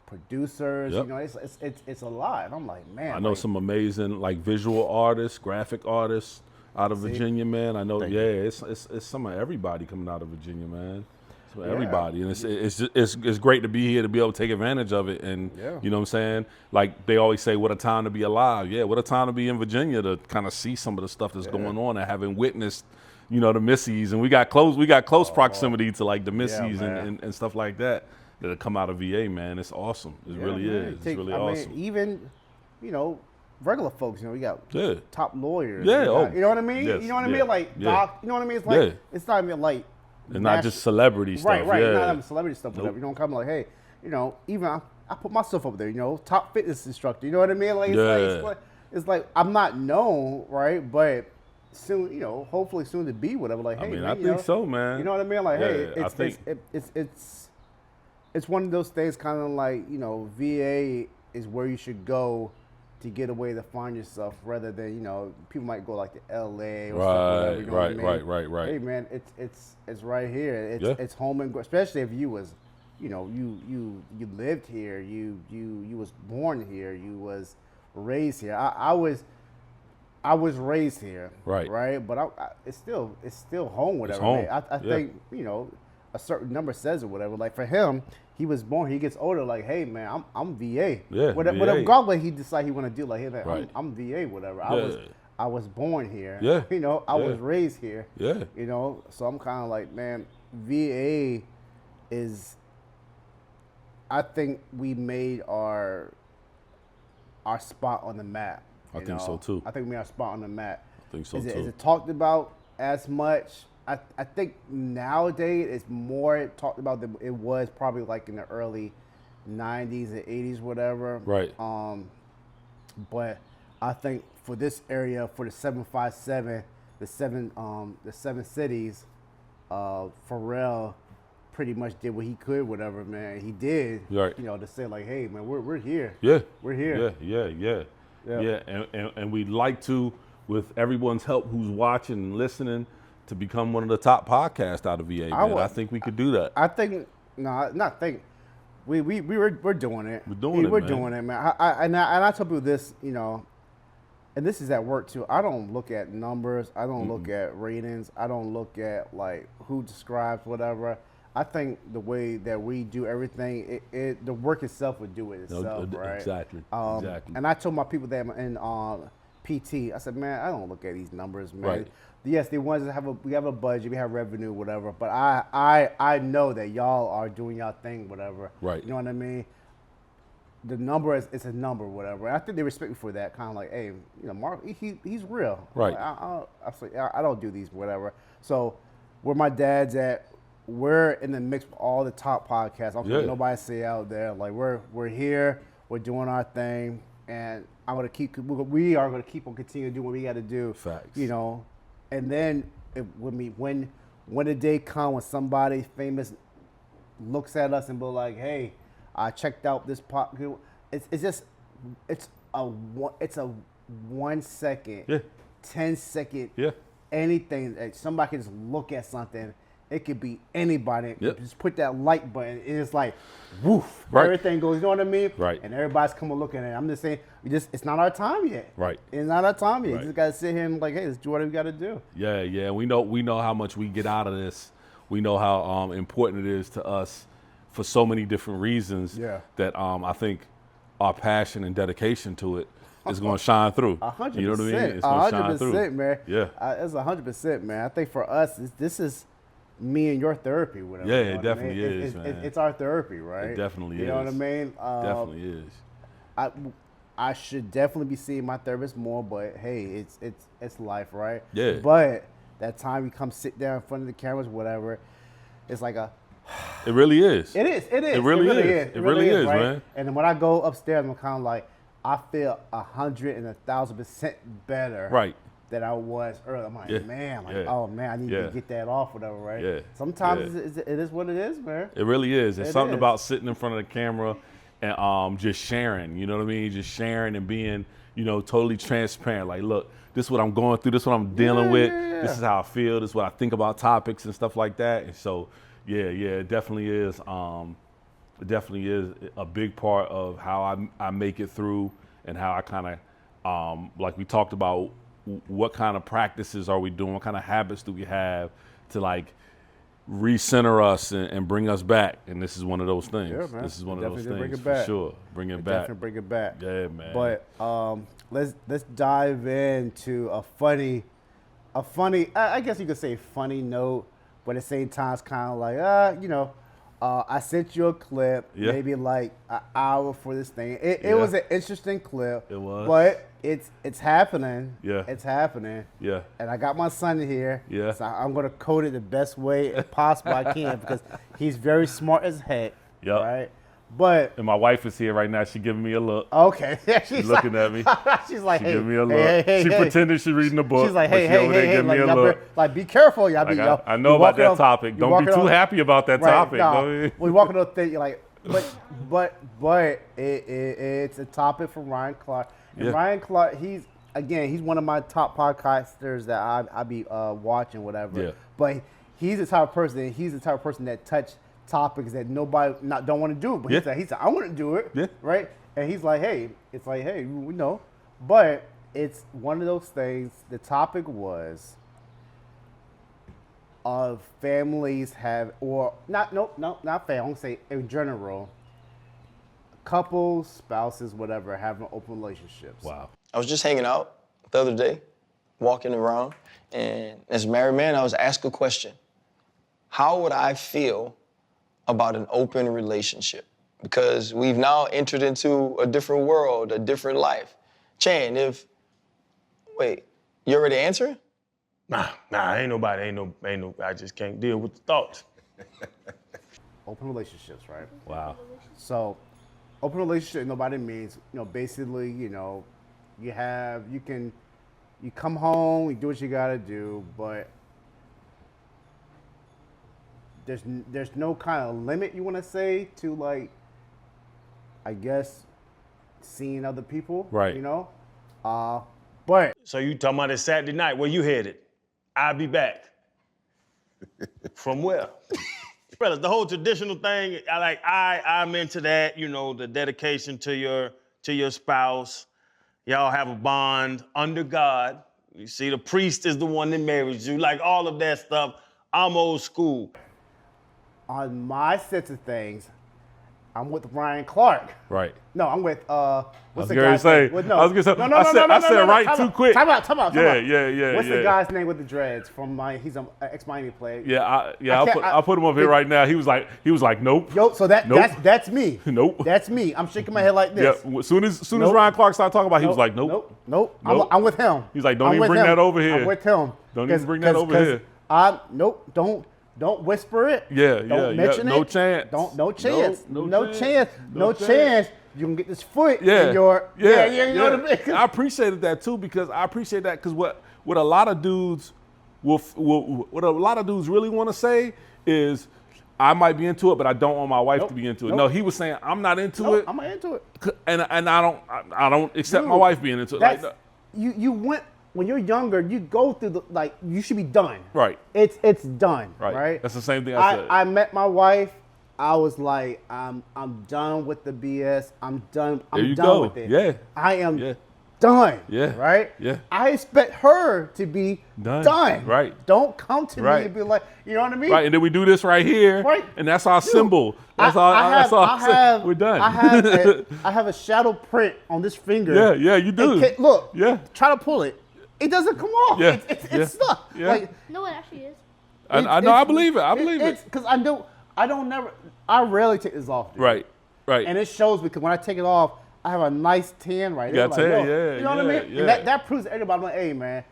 producers. You know, it's a lot. And I'm like, man, I know some amazing like visual artists, graphic artists out of Virginia, man. I know, it's some of everybody coming out of Virginia, man. So everybody, and it's great to be here to be able to take advantage of it, and you know what I'm saying. Like they always say, "What a time to be alive!" Yeah, what a time to be in Virginia to kind of see some of the stuff that's going on, and having witnessed, you know, the Missies, and we got close proximity to like the Missies and stuff like that have come out of VA, man. It's awesome. It really is. It's really awesome. Mean, even, you know, regular folks, you know, we got top lawyers. Yeah, you know what I mean. Yes, you know what I mean, like doc. You know what I mean. It's like it's not even like. It's not just celebrity stuff. Right. Yeah. Not having celebrity stuff, whatever. You know, I'm like, hey, you know, even I put myself up there, you know, top fitness instructor. You know what I mean? Like, it's like I'm not known, right? But soon, you know, hopefully soon to be whatever. Like, hey, I mean, man, I think so, man. You know what I mean? Like, hey, it's one of those things, kind of like, you know, VA is where you should go to get away to find yourself, rather than, you know, people might go like to LA or whatever. You know what I mean? Right. Hey man, it's right here. It's home, and especially if you was, you know, you lived here, you was born here, you was raised here. I was raised here, right. But it's still home, whatever. It's home. I think, you know, a certain number says it, whatever. Like for him, he was born. He gets older. Like, hey man, I'm VA. Yeah. Whatever God he decide he want to do. Like, hey man, I'm VA. Whatever. Yeah. I was born here. Yeah. You know, I was raised here. Yeah. You know, so I'm kind of like, man, VA is. I think we made our spot on the map. I think so too. I think we made our spot on the map. I think so too. Is it talked about as much? I think nowadays it's more talked about than it was probably like in the early 90s and 80s, whatever. Right. But I think for this area, for the 757, the seven cities, Pharrell pretty much did what he could, whatever, man. He did, right. You know, to say like, hey man, we're here. Yeah. We're here. Yeah. And we'd like to, with everyone's help who's watching and listening, to become one of the top podcasts out of VA, man. I think we could do that. I think, not think. We're doing it. We're doing it, man. Doing it, man. And I tell people this, you know, and this is at work too. I don't look at numbers. I don't look at ratings. I don't look at like who describes whatever. I think the way that we do everything, the work itself would do it itself, right? Exactly. Exactly. And I told my people that in PT, I said, man, I don't look at these numbers, man. Right. Yes, they want to we have a budget, we have revenue, whatever. But I know that y'all are doing y'all thing, whatever. Right. You know what I mean? The number is a number, whatever. And I think they respect me for that. Kind of like, hey, you know, Mark, he's real. Right. Like, I don't do these, whatever. So where my dad's at, we're in the mix with all the top podcasts. I don't care what nobody say out there. Like we're here, we're doing our thing, and we are gonna keep on continuing to do what we got to do. Facts. You know, and then when the day comes when somebody famous looks at us and be like, hey, I checked out this podcast. It's a 1 second, 10 second, anything that somebody can just look at something. It could be anybody. Just put that like button. And it's like, woof. Right. Everything goes, you know what I mean? Right. And everybody's coming looking at it. I'm just saying, it's not our time yet. Right. It's not our time yet. Right. You just got to sit here and like, hey, let's do what we got to do. Yeah. We know how much we get out of this. We know how important it is to us for so many different reasons that I think our passion and dedication to it is going to shine through. 100%. You know what I mean? It's going to shine through. 100%, man. Yeah. It's 100%, man. I think for us, this is me and your therapy, whatever. Yeah, you know it definitely is, man. man. It's our therapy, right? It definitely is. You know what I mean? Definitely is. I should definitely be seeing my therapist more, but hey, it's life, right? Yeah. But that time you come sit down in front of the cameras, whatever, it's like It really is. It is. It really is. It really is, right? man. And then when I go upstairs, I'm kind of like, I feel 100 and 1,000% better. Right. Than I was earlier. I'm like, man, oh man, I need to get that off, whatever, right? Yeah. Sometimes it is what it is, man. It really is. It's something is. about sitting in front of the camera and just sharing. You know what I mean? Just sharing and being, totally transparent. Like, look, this is what I'm going through. This is what I'm dealing with. This is how I feel. This is what I think about topics and stuff like that. And so, it definitely is. It definitely is a big part of how I make it through and how I kind of, like we talked about, what kind of practices are we doing? What kind of habits do we have to like recenter us and bring us back? And this is one of those things. Yeah, man. This is one of those Definitely things bring it for back. sure. Bring it back. Definitely bring it back. Yeah, man. But let's dive into a funny, I guess you could say funny note, but at the same time it's kind of like, I sent you a clip, maybe like an hour for this thing. It was an interesting clip. It was. But it's happening. Yeah. It's happening. Yeah. And I got my son here. Yeah. So I'm going to code it the best way possible I can because he's very smart as heck. Yep. Right? But and my wife is here right now. She giving me a look. okay. She's looking at me. She's like, She hey, giving me a look. hey, she hey. pretended she's reading the book. She's like, but hey, she over there giving me a y'all look. like, be careful, y'all. Like, I know about that topic. Don't be too happy about that topic. No, we walking on thing, you're like, but it's a topic from Ryan Clark. And Ryan Clark, he's one of my top podcasters that I be watching, whatever. Yeah. But he's the type of person. He's the type of person that touch topics that nobody don't want to do. But he said, I want to do it. Yeah. Right. And he's like, hey, we know. But it's one of those things. The topic was of families have, or not family, I'm gonna say in general, couples, spouses, whatever, having open relationships. Wow. I was just hanging out the other day, walking around, and as a married man, I was asked a question. How would I feel about an open relationship? Because we've now entered into a different world, a different life. Chan, wait, you already answering? Nah, ain't no, I just can't deal with the thoughts. Open relationships, right? Wow. So, open relationship, nobody means, basically, you come home, you do what you gotta do, but there's no kind of limit you want to say to, like, I guess, seeing other people, Right. But So you talking about this Saturday night, where you headed? I'll be back. From where? Fellas, the whole traditional thing, I'm into that, the dedication to your spouse, Y'all have a bond under God. You see, the priest is the one that marries you. Like all of that stuff. I'm old school. On my sense of things, I'm with Ryan Clark. Right. No, I'm with what's the I was guy's gonna say. name? Well, no. I was gonna say. No, I said right time too out, quick. Time out. Yeah. What's the guy's name with the dreads from he's an ex-Miami player. I'll put him up here right now. He was like, nope. Yo, so that's me. Nope. That's me. I'm shaking my head like this. Yeah. As soon as Nope. Ryan Clark started talking about it, he was like, nope. Nope. I'm with him. He's like, don't I'm even with bring him. that over here. I'm with him. Don't even bring that over here. Nope. Don't whisper it. Don't mention No it. chance. No chance. No No chance. chance. You can get this foot in Yeah. you know what I mean? I appreciated that too because what a lot of dudes what a lot of dudes really want to say is, I might be into it, but I don't want my wife to be into it. No, he was saying, I'm not into it. I'm not into it. And I don't accept my Dude, wife being into it. Like, you went when you're younger. You go through you should be done. Right. It's done. Right. Right. That's the same thing I said. I met my wife. I was like, I'm done with the BS. I'm done. I'm done with it. Yeah. I am done. Yeah. Right? Yeah. I expect her to be done. Right. Don't come to Right. me and be like, you know what I mean? Right, and then we do this right here, Right. and that's our Dude, symbol. That's we're done. I have a shadow print on this finger. Yeah, you do. Look, Yeah. try to pull it. It doesn't come off. Yeah. It's stuck. Yeah. Like, No, it actually is. I believe it. I believe it. Because I rarely take this off. Dude. Right. And it shows because when I take it off, I have a nice tan right there. got tan, You know what I mean? yeah. And that proves to everybody, like, hey, man,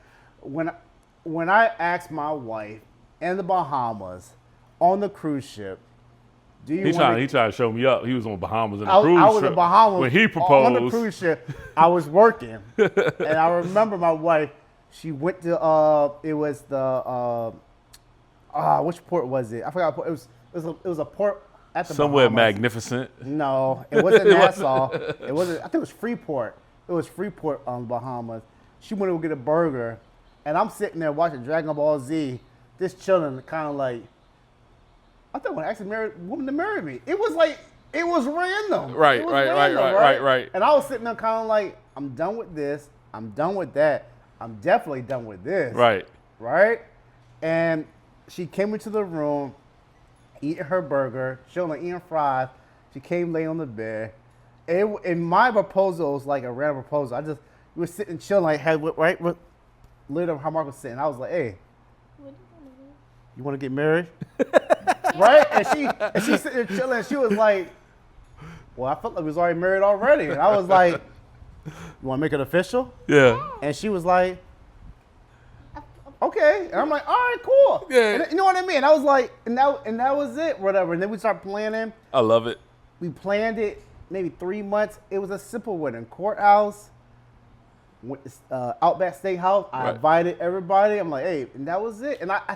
when I asked my wife in the Bahamas on the cruise ship, do you He want tried to show me up. He was on Bahamas in the I cruise was ship in Bahamas when he proposed. on the cruise ship. I was working, and I remember my wife. She went to it was the which port was it? I forgot. It was a port at the Somewhere Bahamas. magnificent. No, it wasn't Nassau. It wasn't. I think it was Freeport. It was Freeport on Bahamas. She went to go get a burger, and I'm sitting there watching Dragon Ball Z, just chilling, kind of like. I thought when I actually married a woman to marry me, it was random. Right, It was right. And I was sitting there kind of like, I'm done with this. I'm done with that. I'm definitely done with this. Right. Right? And she came into the room, eating her burger, chilling, eating fries. She came lay on the bed. And my proposal was like a random proposal. We were sitting chilling, like, right? Literally, how Mark was sitting. I was like, hey, you want to get married? Right? And she sitting there chilling. And she was like, well, I felt like we was already married already. And I was like, you want to make it official? Yeah. And she was like, okay. And I'm like, all right, cool. Yeah. And you know what I mean? I was like, and that was it, whatever. And then we started planning. I love it. We planned it maybe 3 months. It was a simple wedding. Courthouse, Outback Steakhouse. I invited everybody. I'm like, hey, and that was it. And I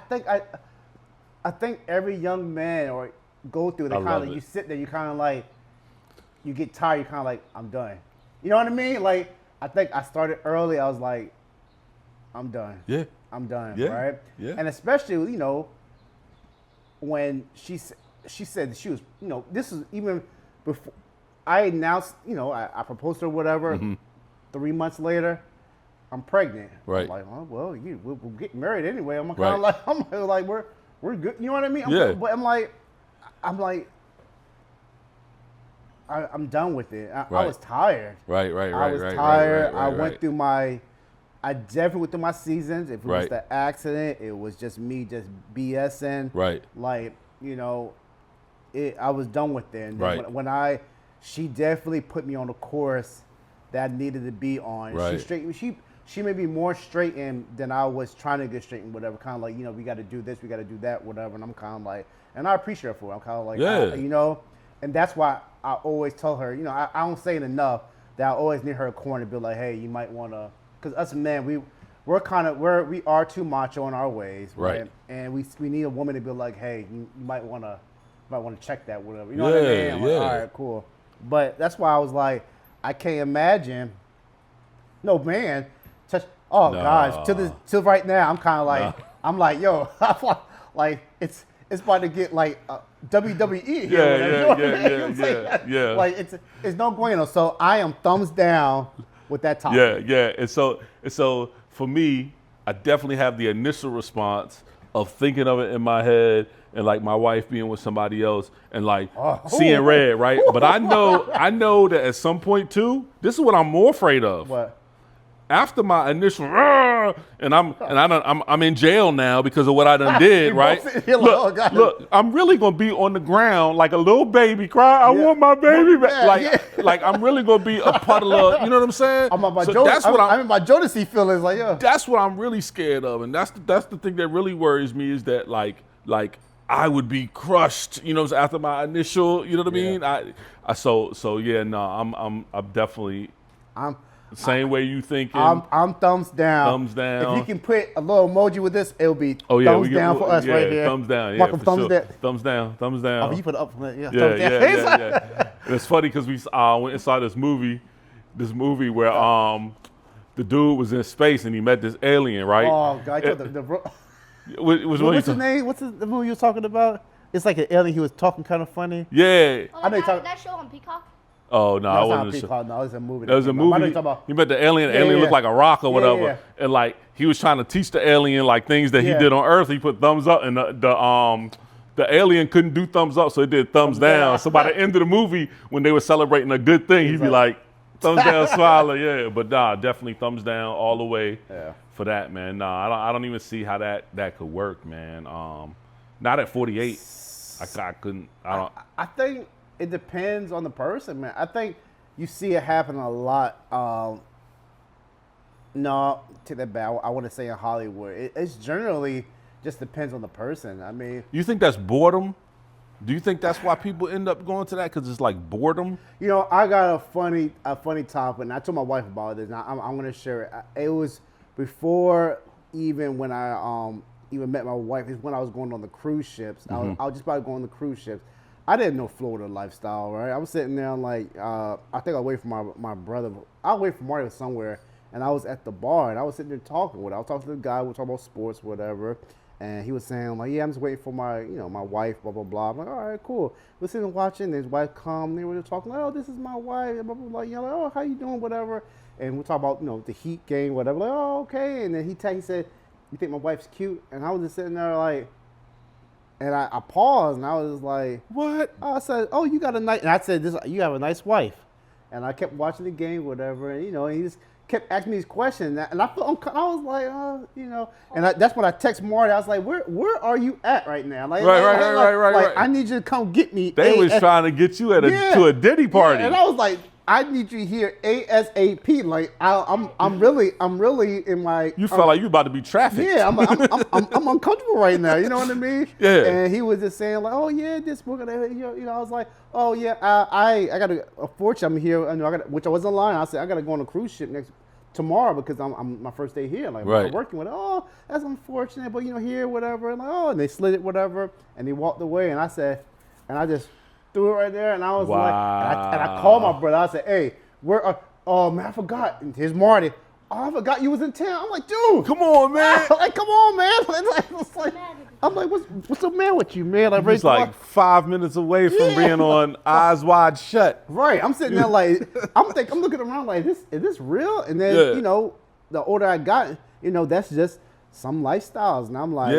think every young man or go through the kind of like, you sit there, you kind of like, you get tired, you kind of like, I'm done. You know what I mean? Like, I think I started early. I was like, I'm done. Yeah. I'm done. Yeah. Right. Yeah. And especially, you know, when she said that she was, you know, this is even before I announced, you know, I proposed to her, whatever. 3 months later, I'm pregnant. Right. I'm like, oh, well, we'll get married anyway. I'm kind of like, we're good. You know what I mean? But I'm done with it. I was tired. Right. I was tired. I went through I definitely went through my seasons. If it was the accident, it was just me just BSing. Right. Like, you know, I was done with it. And right. When she definitely put me on the course that I needed to be on. Right. She made me more straightened than I was trying to get straightened, whatever. Kind of like, you know, we got to do this, we got to do that, whatever. And I'm kind of like, and I appreciate her for it. I'm kind of like, you know, and that's why I always tell her, you know, I don't say it enough that I always need her a corner to be like, hey, you might want to, because us men, we are too macho in our ways, right? And we need a woman to be like, hey, you might want to check that, whatever. You know what I mean? I'm like, all right, cool. But that's why I was like, I can't imagine no man touch. Oh gosh, till right now, I'm kind of like, I'm like, yo, like it's about to get like WWE. Yeah. Like it's no bueno. So I am thumbs down with that topic. Yeah. And so for me, I definitely have the initial response of thinking of it in my head and like my wife being with somebody else and like seeing red, right? But I know that at some point too, this is what I'm more afraid of. What? After my initial and I'm in jail now because of what I done did, right? Look, I'm really gonna be on the ground like a little baby crying. I want my baby back. Like I'm really gonna be a puddle of, you know what I'm saying? I'm in my Jodeci feelings, like yeah. That's what I'm really scared of, and that's the thing that really worries me is that like I would be crushed, you know, after my initial, you know what I mean? I'm definitely. Same way you thinking. I'm thumbs down. Thumbs down. If you can put a little emoji with this, it'll be thumbs down for us right here. Thumbs down. Mark thumbs down. Thumbs down. Thumbs down. Oh, you put it up from that. Yeah. Yeah. And it's funny because we went and saw this movie where the dude was in space and he met this alien, right? Oh God, what's his name? What's the movie you were talking about? It's like an alien. He was talking kind of funny. Yeah. I know that show on Peacock. Oh no, I wasn't. No, it was a movie. It was a movie. You met the alien. The alien looked like a rock or whatever, and like he was trying to teach the alien like things that he did on Earth. He put thumbs up, and the alien couldn't do thumbs up, so it did thumbs down. So by the end of the movie, when they were celebrating a good thing, he'd be like thumbs down, smile, yeah. But nah, definitely thumbs down all the way for that, man. Nah, I don't even see how that could work, man. Not at 48. I couldn't. I think. It depends on the person, man. I think you see it happen a lot. No, take that back. I want to say in Hollywood. It's generally just depends on the person. I mean, you think that's boredom? Do you think that's why people end up going to that? Because it's like boredom? You know, I got a funny topic, and I told my wife about this. And I'm going to share it. It was before even when I even met my wife. It's when I was going on the cruise ships. I was just about to go on the cruise ships. I didn't know Florida lifestyle, right? I was sitting there like, I think I waited for my brother. I waited for Mario somewhere, and I was at the bar, and I was sitting there talking with him. I was talking to the guy, we were talking about sports, whatever, and he was saying, like, yeah, I'm just waiting for my wife, blah, blah, blah. I'm like, all right, cool. We're sitting and watching, and his wife come, and they were just talking, like, oh, this is my wife, blah, blah, blah. You know, like, oh, how you doing, whatever. And we talk about, the Heat game, whatever. Like, oh, okay. And then he said, you think my wife's cute? And I was just sitting there like, and I paused, and I was like, "What?" I said, "Oh, you got a nice." And I said, "This, you have a nice wife." And I kept watching the game, whatever. And and he just kept asking me these questions, and I felt I was like, And that's when I text Marty. I was like, "Where are you at right now?" Like, right. I need you to come get me. They was trying to get you to a Diddy party, and I was like, I need you here ASAP. Like I'm really in my. You felt like you about to be trafficked. Yeah, I'm uncomfortable right now. You know what I mean? Yeah. And he was just saying like, oh yeah, we're gonna. I was like, oh yeah, I got a fortune. I'm here. Which I wasn't lying. I said I got to go on a cruise ship tomorrow because I'm my first day here. Like I'm working with it. Oh, that's unfortunate, but here, whatever. And and they slid it, whatever, and they walked away. And I said, and I just threw it right there, and I was like, and I called my brother. I said, "Hey, where? Oh man, I forgot." And here's Marty. Oh, I forgot you was in town. I'm like, dude, come on, man. Like, come on, man. I'm like, what's the man with you, man? Like, he's like 5 minutes away from being on Eyes Wide Shut. Right. I'm sitting there like, I'm looking around like, is this real? And then the older I got, that's just some lifestyles, and I'm like,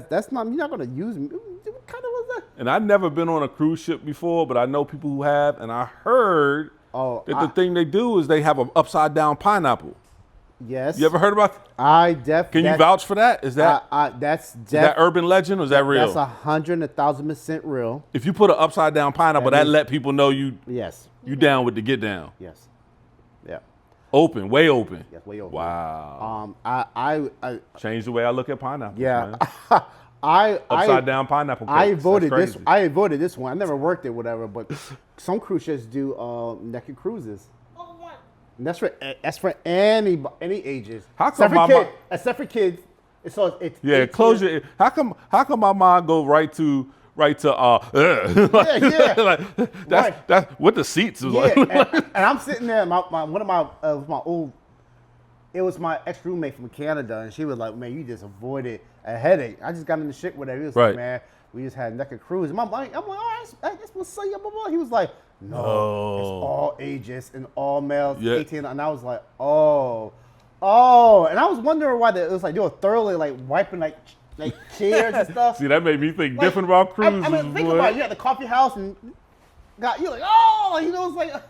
that's not. You're not gonna use me. What kind of was that? And I've never been on a cruise ship before, but I know people who have, and I heard that the thing they do is they have an upside down pineapple. Yes. You ever heard about that? Can you vouch for that? Is that is that urban legend or is that real? That's 1,000% real. If you put an upside down pineapple, that let people know you. Yes. You down with the get down. Yes. Yeah. Open, way open. Yes, way open. Wow. I changed the way I look at pineapples. Yeah. Man. Upside down pineapple cakes. I voted this. I voted this one. I never worked it, whatever. But some cruise ships do naked cruises. And that's for any ages. How come except for kids? Close your. How come my mind go right to that's what the seats was like. And I'm sitting there. It was my ex-roommate from Canada, and she was like, "Man, you just avoided a headache." I just got in the shit with her. He was like, "Man, we just had naked cruise." And I'm like, all right, that's what's up, blah, blah. He was like, No, No. it's all ages and all males, Yeah. 18. And I was like, oh. And I was wondering why it was like they were thoroughly like wiping like chairs and stuff. See, that made me think Like, different about cruises. I mean, think boy. about it. You at the coffee house and you're like, oh, it's like,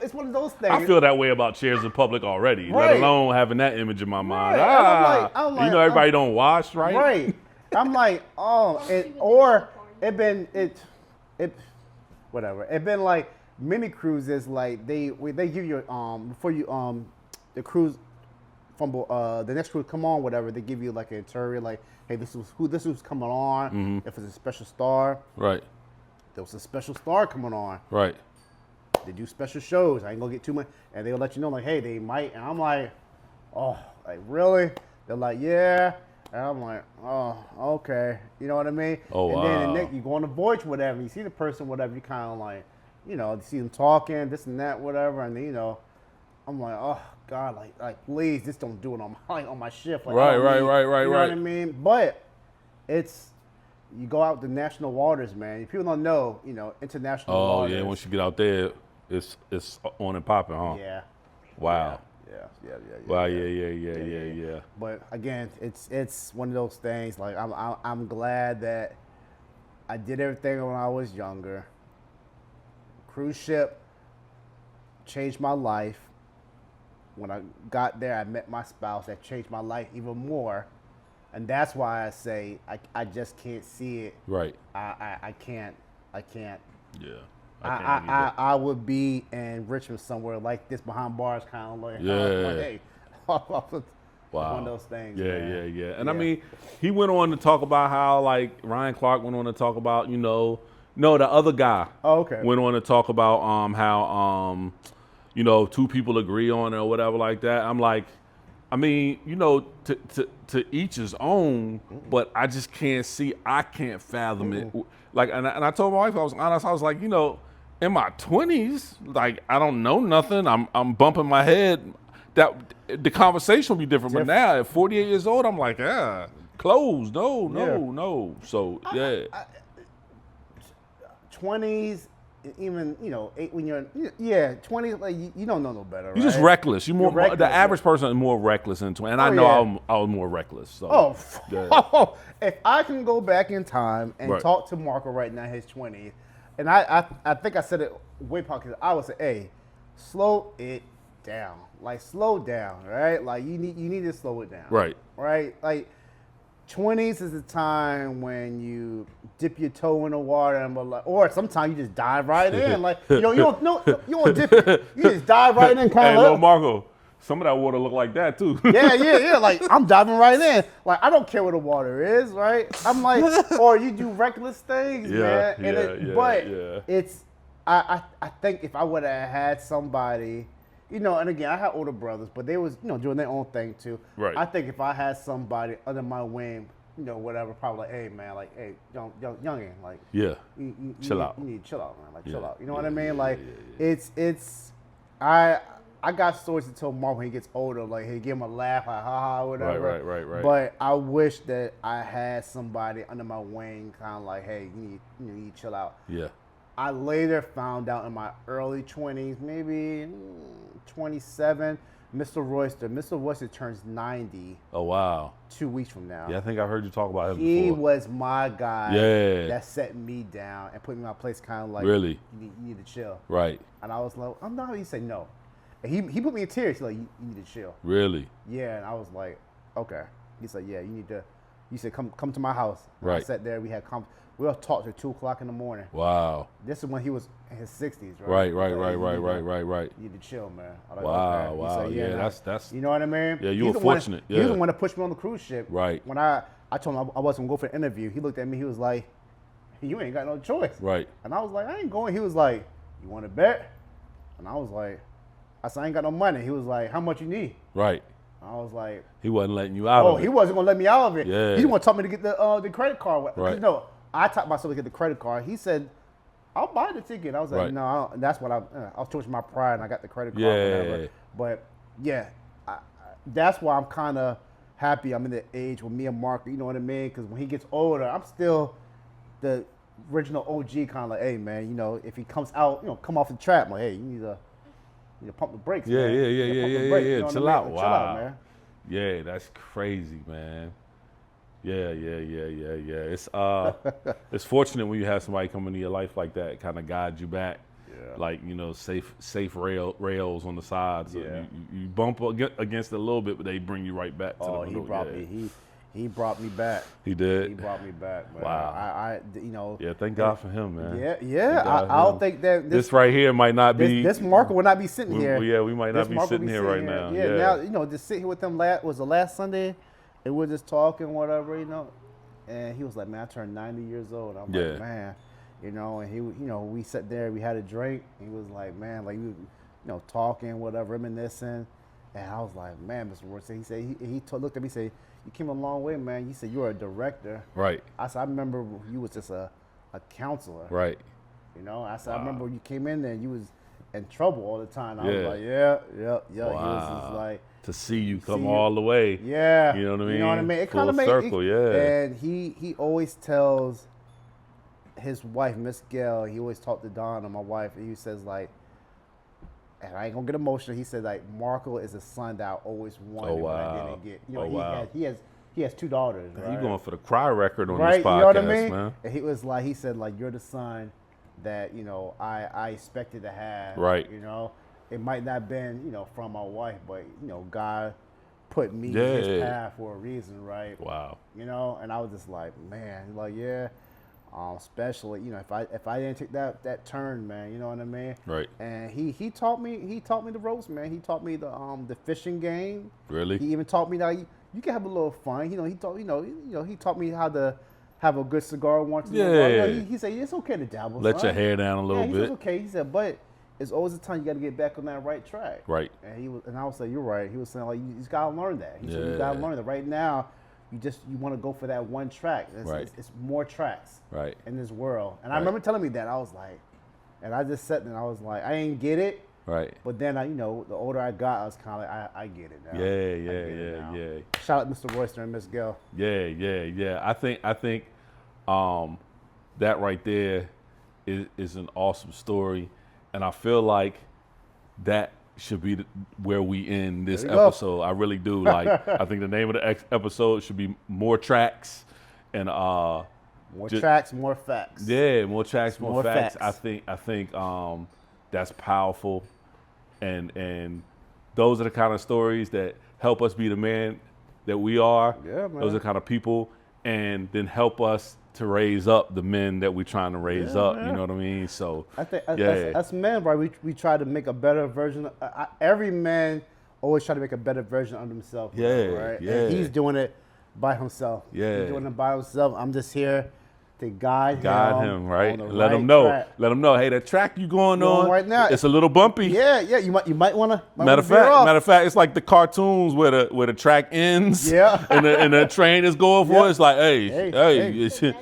it's one of those things. I feel that way about chairs in public already, Right. let alone having that image in my mind. Right. I'm like, everybody don't wash, right? Right. I'm like, whatever. It been like mini cruises, like they give you before you the cruise from the next cruise come on, whatever, they give you like an interior, like, hey, this was coming on. If it's a special star, Right. there was a special star coming on. Right. They do special shows. I ain't gonna get too much, and they'll let you know, like, hey, they might. And I'm like, oh, like really? They're like, yeah. And I'm like, oh, okay. You know what I mean? Oh, and then wow. the next, you go on the voyage, whatever. You see the person, whatever. You kind of like, you see them talking, this and that, whatever. And then, I'm like, oh God, like please, just don't do it on my shift. Like, Right. You know Right. what I mean? But you go out the national waters, man. If people don't know, international Oh waters. yeah, once you get out there, it's on and popping, huh? Yeah. Wow. Yeah. Wow. Yeah. But again, it's one of those things. Like I'm glad that I did everything when I was younger. Cruise ship changed my life. When I got there, I met my spouse. That changed my life even more, and that's why I say I just can't see it. Right. I can't. Yeah. I can't either. I would be in Richmond somewhere like this behind bars, kind of like, hey, Wow. one of those things. Yeah. man. And I mean, he went on to talk about how, like, Ryan Clark went on to talk about, no, the other guy. Oh, okay. Went on to talk about how two people agree on it or whatever like that. I'm like, I mean, to each his own, but I just can't fathom it. Like, and I told my wife, I was honest, I was like, in my 20s, like, I don't know nothing. I'm bumping my head. That the conversation will be different. But now at 48 years old, I'm like, closed. No. So yeah. 20s, even when you're 20s, like you don't know no better. You're just reckless. You're more reckless, the average person is more reckless in 20. And I know yeah. I was more reckless. So yeah. If I can go back in time and Right. talk to Marco right now, his 20s, and I think I said it way back, I would say, hey, slow it down. Like, slow down, right? Like, you need to slow it down. Right. Right? Like, 20s is the time when you dip your toe in the water, or sometimes you just dive right in. Like, you don't dip it. You just dive right in, kind Hey, of. little Marco, some of that water look like that too. Yeah. Like, I'm diving right in. Like, I don't care where the water is, right? I'm like, or you do reckless things, man. But it's, I think if I would have had somebody, and again, I had older brothers, but they was, doing their own thing too. Right. I think if I had somebody under my wing, whatever, probably like, hey, man, like, hey, youngin, like, Yeah. you Chill out. You need to chill out, man. Like, Yeah. chill out. You know what I mean? Yeah, Like, yeah. I got stories to tell Mark when he gets older, like, hey, give him a laugh, like, ha, whatever. Right. But I wish that I had somebody under my wing, kind of like, hey, you need to chill out. Yeah. I later found out in my early 20s, maybe 27, Mr. Royster turns 90 Oh wow. 2 weeks from now. Yeah, I think I've heard you talk about him He before. was my guy that set me down and put me in my place, kind of like, Really? you need to chill. Right. And I was like, I'm not. He said no. And he put me in tears. He's like, you need to chill. Really? Yeah, and I was like, okay. He said, yeah, you need to. He said, come to my house. And I Right. sat there. We all talked till 2 o'clock in the morning. Wow. This is when he was in his 60s, right? Right. You need to chill, man. I was like, Wow, okay. He wow. said, Yeah, nah. that's You know what I mean? Yeah, you He's were the one- fortunate, He was yeah. the one that pushed me on the cruise ship. Right. When I told him I wasn't going to go for the interview, he looked at me. He was like, you ain't got no choice. Right. And I was like, I ain't going. He was like, you want to bet? And I was like, I said, I ain't got no money. He was like, how much you need? Right. I was like, He wasn't letting you out oh, of he it. wasn't gonna let me out of it. Yeah. He didn't want to tell me to get the credit card. Right. No, I taught myself to get the credit card. He said, I'll buy the ticket. I was like, Right. no, I don't. That's what I was towards my pride, and I got the credit card. Yeah. Whatever. But yeah, that's why I'm kind of happy I'm in the age with me and Mark. You know what I mean? Because when he gets older, I'm still the original OG kind of like, hey man, you know, if he comes out, you know, come off the trap, I'm like, hey, you need to pump the brakes. Yeah, man. yeah, You yeah, need to yeah, pump the yeah, brakes, yeah. you know what Chill I mean? out. Like, Wow. chill out, man. Yeah, that's crazy, man. Yeah. It's it's fortunate when you have somebody come into your life like that, kind of guide you back. Yeah. Like, you know, safe rails on the sides. So Yeah. you bump against it a little bit, but they bring you right back to Oh, the he middle. brought Yeah. me. He brought me back. He did. He brought me back, man. Wow. I you know. Yeah, thank God for him, man. Yeah. Thank God for I don't him. think that This right here might not be. this Marco would not be sitting here. Yeah, we might not This be Marco sitting here right now. Yeah, now you know, just sitting here with them was the last Sunday, and we're just talking, whatever, you know. And he was like, "Man, I turned 90 years old." I'm Yeah. like, "Man," you know. And he, you know, we sat there, we had a drink. He was like, "Man, like you know, talking, whatever, reminiscing." And I was like, "Man, Mr. Ward," he said, looked at me, said, "You came a long way, man." He said, "You're a director." Right. I said, "I remember you was just a counselor." Right. You know, I said, I Wow. remember when you came in there and you was in trouble all the time. I was Yeah. like, yeah. He was just Wow. like, To see you come you- all the way. yeah. You know what I mean? You know what I mean? It Full kind of made circle, yeah. And he always tells his wife, Miss Gail, he always talked to Donna, my wife, and he says like, and I ain't gonna get emotional. He said like, Marco is a son that I always wanted, Oh, but I wow. didn't get. You know, Oh, wow. he has 2 daughters. Right? You going for the cry record on Right, this podcast, you know what I mean? man. And he said like, you're the son that, you know, I expected to have. Right. You know, it might not have been, you know, from my wife, but you know, God put me Yeah. in his path for a reason, right? Wow. You know, and I was just like, man, like yeah, especially, you know, if I didn't take that turn, man, you know what I mean? Right. And he taught me the ropes, man. He taught me the fishing game. Really? He even taught me that you can have a little fun. You know, he taught me how to have a good cigar once in a while. You know, Yeah. he said it's okay to dabble. Let son. your hair down a little He bit. said, okay. He said, but it's always a time you got to get back on that right track. Right. And I was like, you're right. He was saying like, you just gotta learn that. He said, you gotta Yeah. learn that. Right now, you want to go for that one track. Right. It's more tracks. Right. In this world. And I Right. remember telling me that. I was like, and I just sat there and I was like, I ain't get it. Right. But then you know, the older I got, I was kind of like, I get it now. I get it now. Yeah. Shout out Mr. Royster and Miss Gill. Yeah. I think that right there is an awesome story, and I feel like that should be where we end this There you go. episode. I really do. Like, I think the name of the episode should be More Tracks, and More tracks, more facts. yeah, more tracks, more More facts. facts. I think that's powerful, and those are the kind of stories that help us be the man that we are. Yeah, man. Those are the kind of people, and then help us to raise up the men that we're trying to raise Yeah, up. man. You know what I mean? So I think yeah, as men, right, we try to make a better version. Every man always try to make a better version of himself. Yeah, right. yeah. And he's doing it by himself. Yeah. He's doing it by himself. I'm just here to guide him, right? on the Let right him know. track. Let him know. Hey, the track you going on right now, it's a little bumpy. Yeah. You might want to. Matter of fact, it's like the cartoons where the track ends, Yeah. and the train is going for Yeah. it. It's like, hey, Hey. it's-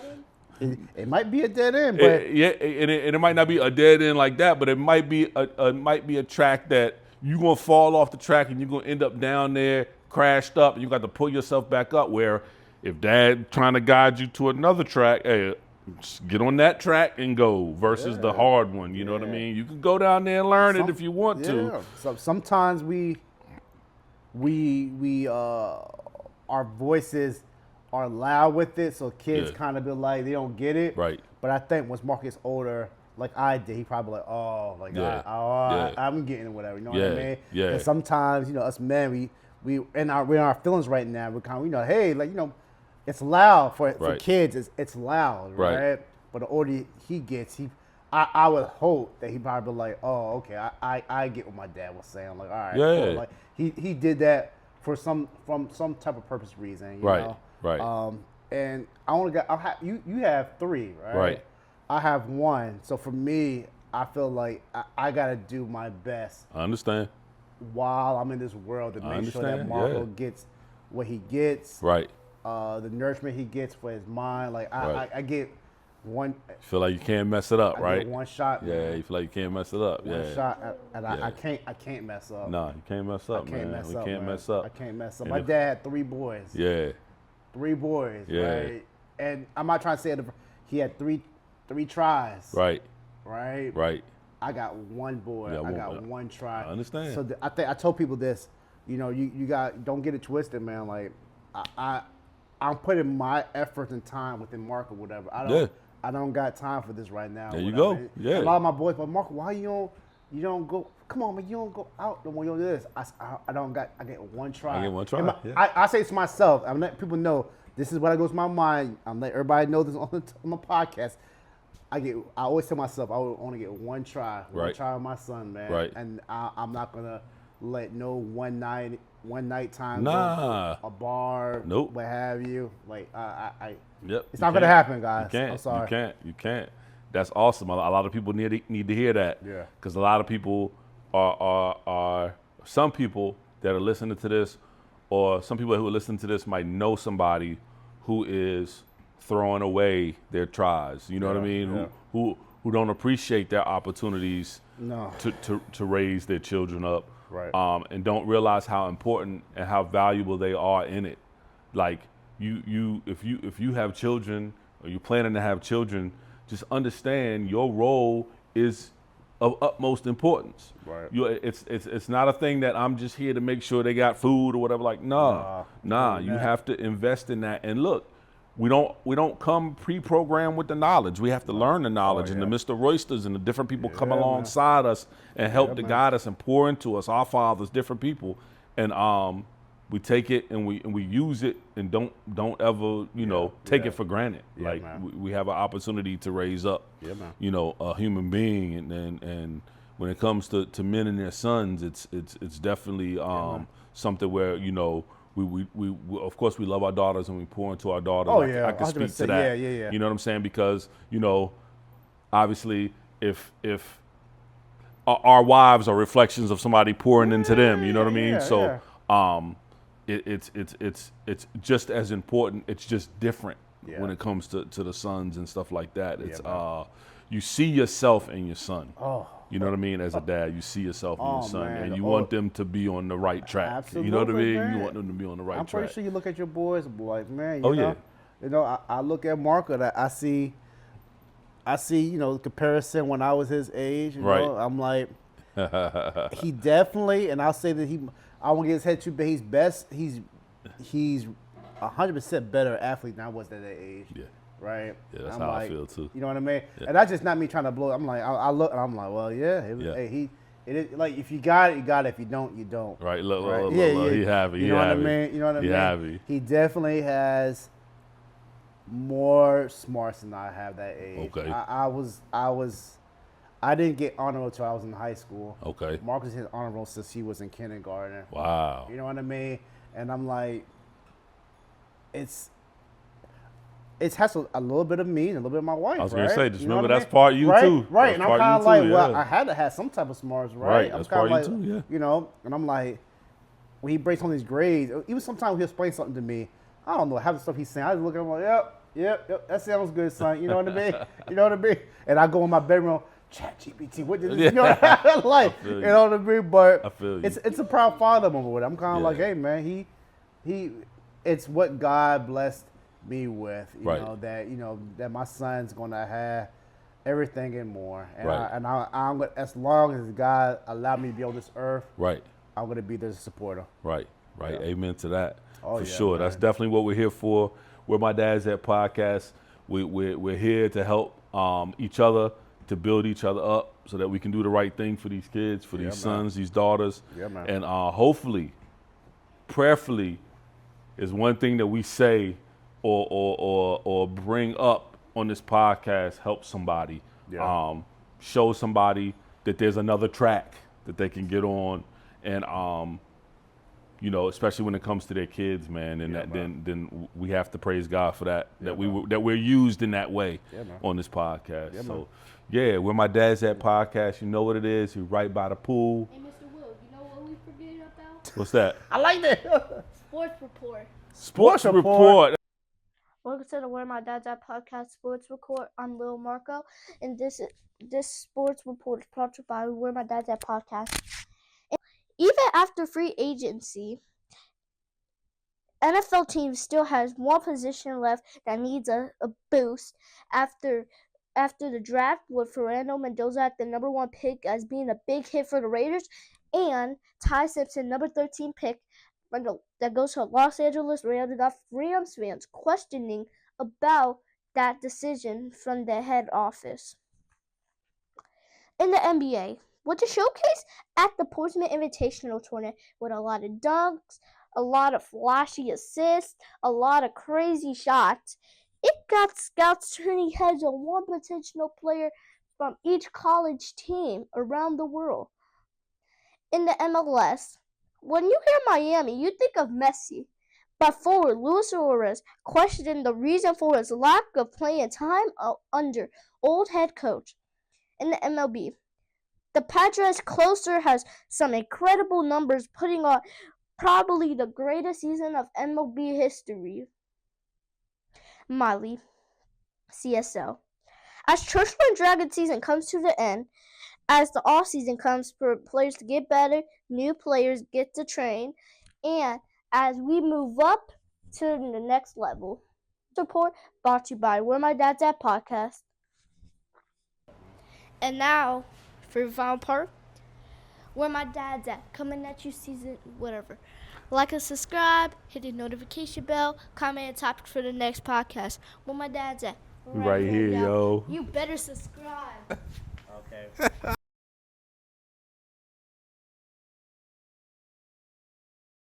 It might be a dead end, but and it might not be a dead end like that, but it might be a track that you're gonna fall off the track and you're gonna end up down there crashed up, and you got to pull yourself back up. Where if Dad trying to guide you to another track, hey, just get on that track and go versus the hard one. You know what I mean? You can go down there and learn it if you want to. So sometimes our voices are loud with it, so kids Yeah. kind of be like they don't get it. Right. But I think once Mark gets older, like I did, he probably like, oh, like Yeah. I'm getting it, whatever. You know what I Yeah. mean? Yeah. And sometimes, you know, us men, we're in our feelings right now. We're kind of, you know, hey, like, you know, it's loud for Right. kids. It's loud, Right. right? But the older he gets, I would hope that he probably be like, oh, okay, I get what my dad was saying. Like, all right, Yeah. cool. Like he did that for some type of purpose reason, you Right, know? right. And you have 3, right? Right. I have 1. So for me, I feel like I gotta do my best I understand. while I'm in this world to I make sure that understand, Marco yeah. gets what he gets, Right. the nourishment he gets for his mind. Like Right. I get one. Feel like you can't mess it up, I right? get one shot. Yeah, man. you feel like you can't mess it up. One Yeah. shot, and Yeah. I can't mess up. No, you can't mess up, I can't man. mess We up. can't man. mess up. I can't mess up. And My if- dad had 3 boys. Yeah. 3 boys. Yeah. Right. And I'm not trying to say it. He had 3 3 tries. Right. Right. Right. I got one boy. Yeah, I got one try. I understand. So I told people this. You know, you don't get it twisted, man. Like I'm putting my effort and time within Mark or whatever. I don't got time for this right now. There you go. Yeah. A lot of my boys, but Mark, why you don't go? Come on, man, you don't go out no more. You do this. I get one try. I get one try. I say to myself, I'm letting people know this is what I goes to my mind. I'm letting everybody know this on the podcast. I always tell myself I would only get one try with my son, man. Right. And I'm not gonna let no one night time nah. go, a bar, nope, what have you. Like yep. It's not gonna happen, guys. You can't. I'm sorry. You can't. That's awesome. A lot of people need to hear that. Yeah. Because a lot of people are some people that are listening to this, or some people who are listening to this might know somebody who is throwing away their tries. You know what I mean? Yeah. Who don't appreciate their opportunities to raise their children up. Right. And don't realize how important and how valuable they are in it. Like if you have children or you're planning to have children, just understand your role is of utmost importance. Right. It's not a thing that I'm just here to make sure they got food or whatever. Like, nah. You have to invest in that. And look, we don't come pre-programmed with the knowledge. We have to learn the knowledge, and the Mr. Roysters and the different people come alongside us and help to guide us and pour into us. Our fathers, different people, and we take it and we use it and don't ever take it for granted. Like we have an opportunity to raise up, a human being, and when it comes to men and their sons, it's definitely something where we of course we love our daughters and we pour into our daughters. I can speak to that. Yeah. You know what I'm saying? Because obviously if our wives are reflections of somebody pouring into them, you know what I mean? So it's just as important. It's just different when it comes to the sons and stuff like that. It's you see yourself in your son. You know what I mean? As a dad, you see yourself in your son, and you want them to be on the right track. Absolutely, you know what I mean? man. You want them to be on the right track. I'm pretty sure you look at your boys, like, man, I look at Marco, that I see, comparison when I was his age. You know? I'm like, he definitely, and I'll say that I won't get his head too big. He's best. He's 100% better athlete than I was at that age. Yeah. Right. Yeah, that's how I feel too. You know what I mean? Yeah. And that's just not me trying to blow. I'm like, I look and I'm like, well, hey, it is like if you got it, you got it. If you don't, you don't. Right. Look. He happy. You know what I mean? You know what I mean? Happy. He definitely has more smarts than I have that age. Okay. I didn't get honor roll until I was in high school. Okay. Marcus hit honor roll since he was in kindergarten. Wow. You know what I mean? And I'm like, it has a little bit of me and a little bit of my wife. I was going to say, just you know remember that's I mean? part you too. Right, that's and I'm kind of like, well, yeah. I had to have some type of smarts, right? That's I'm part like, you too, yeah. And I'm like, when he breaks on these grades, even sometimes he'll explain something to me. I don't know, half the stuff he's saying, I just look at him like, yep, that sounds good, son. You know what I mean? You know what I mean? And I go in my bedroom, ChatGPT, what did this? You know what I like? You know what I mean? But I feel you. It's a proud father moment with it. I'm kind of like, hey man, he, it's what God blessed me with, you know, that my son's gonna have everything and more, and I'm gonna, as long as God allowed me to be on this earth, I'm gonna be there to support him. Right. Yeah. Amen to that. For sure. Man. That's definitely what we're here for. We're My Dad's At podcast. We're here to help each other, to build each other up, so that we can do the right thing for these kids, for these sons, these daughters, and hopefully, prayerfully, is one thing that we say or bring up on this podcast, help somebody, show somebody that there's another track that they can get on, and especially when it comes to their kids, man, and then we have to praise God for that, that we're used in that way on this podcast. So we're My Dad's At podcast. You know what it is. You're right by the pool. Hey, Mr. Will, you know what we forget about? What's that? I like that. Sports report. Sports report. Welcome to the Where My Dad's At podcast sports report. I'm Lil Marco, and this sports report is brought to you by Where My Dad's At podcast. Even after free agency, NFL team still has one position left that needs a boost after after the draft with Fernando Mendoza at the number 1 pick as being a big hit for the Raiders, and Ty Simpson, number 13 pick that goes to Los Angeles Rams, got Rams fans questioning about that decision from the head office. In the NBA, with the showcase at the Portsmouth Invitational Tournament with a lot of dunks, a lot of flashy assists, a lot of crazy shots, it got scouts turning heads on one potential player from each college team around the world. In the MLS, when you hear Miami, you think of Messi, but forward Luis Suarez questioned the reason for his lack of playing time under old head coach. In the MLB, the Padres closer has some incredible numbers, putting on probably the greatest season of MLB history. Miley, CSL. As Churchland Dragon season comes to the end, as the off season comes for players to get better, new players get to train, and as we move up to the next level. Support brought to you by Where My Dad's At podcast. And now, for the final part, Where My Dad's At, coming at you season whatever. Like and subscribe, hit the notification bell, comment a topic for the next podcast. Where My Dad's At. Right here, yo. You better subscribe. Okay.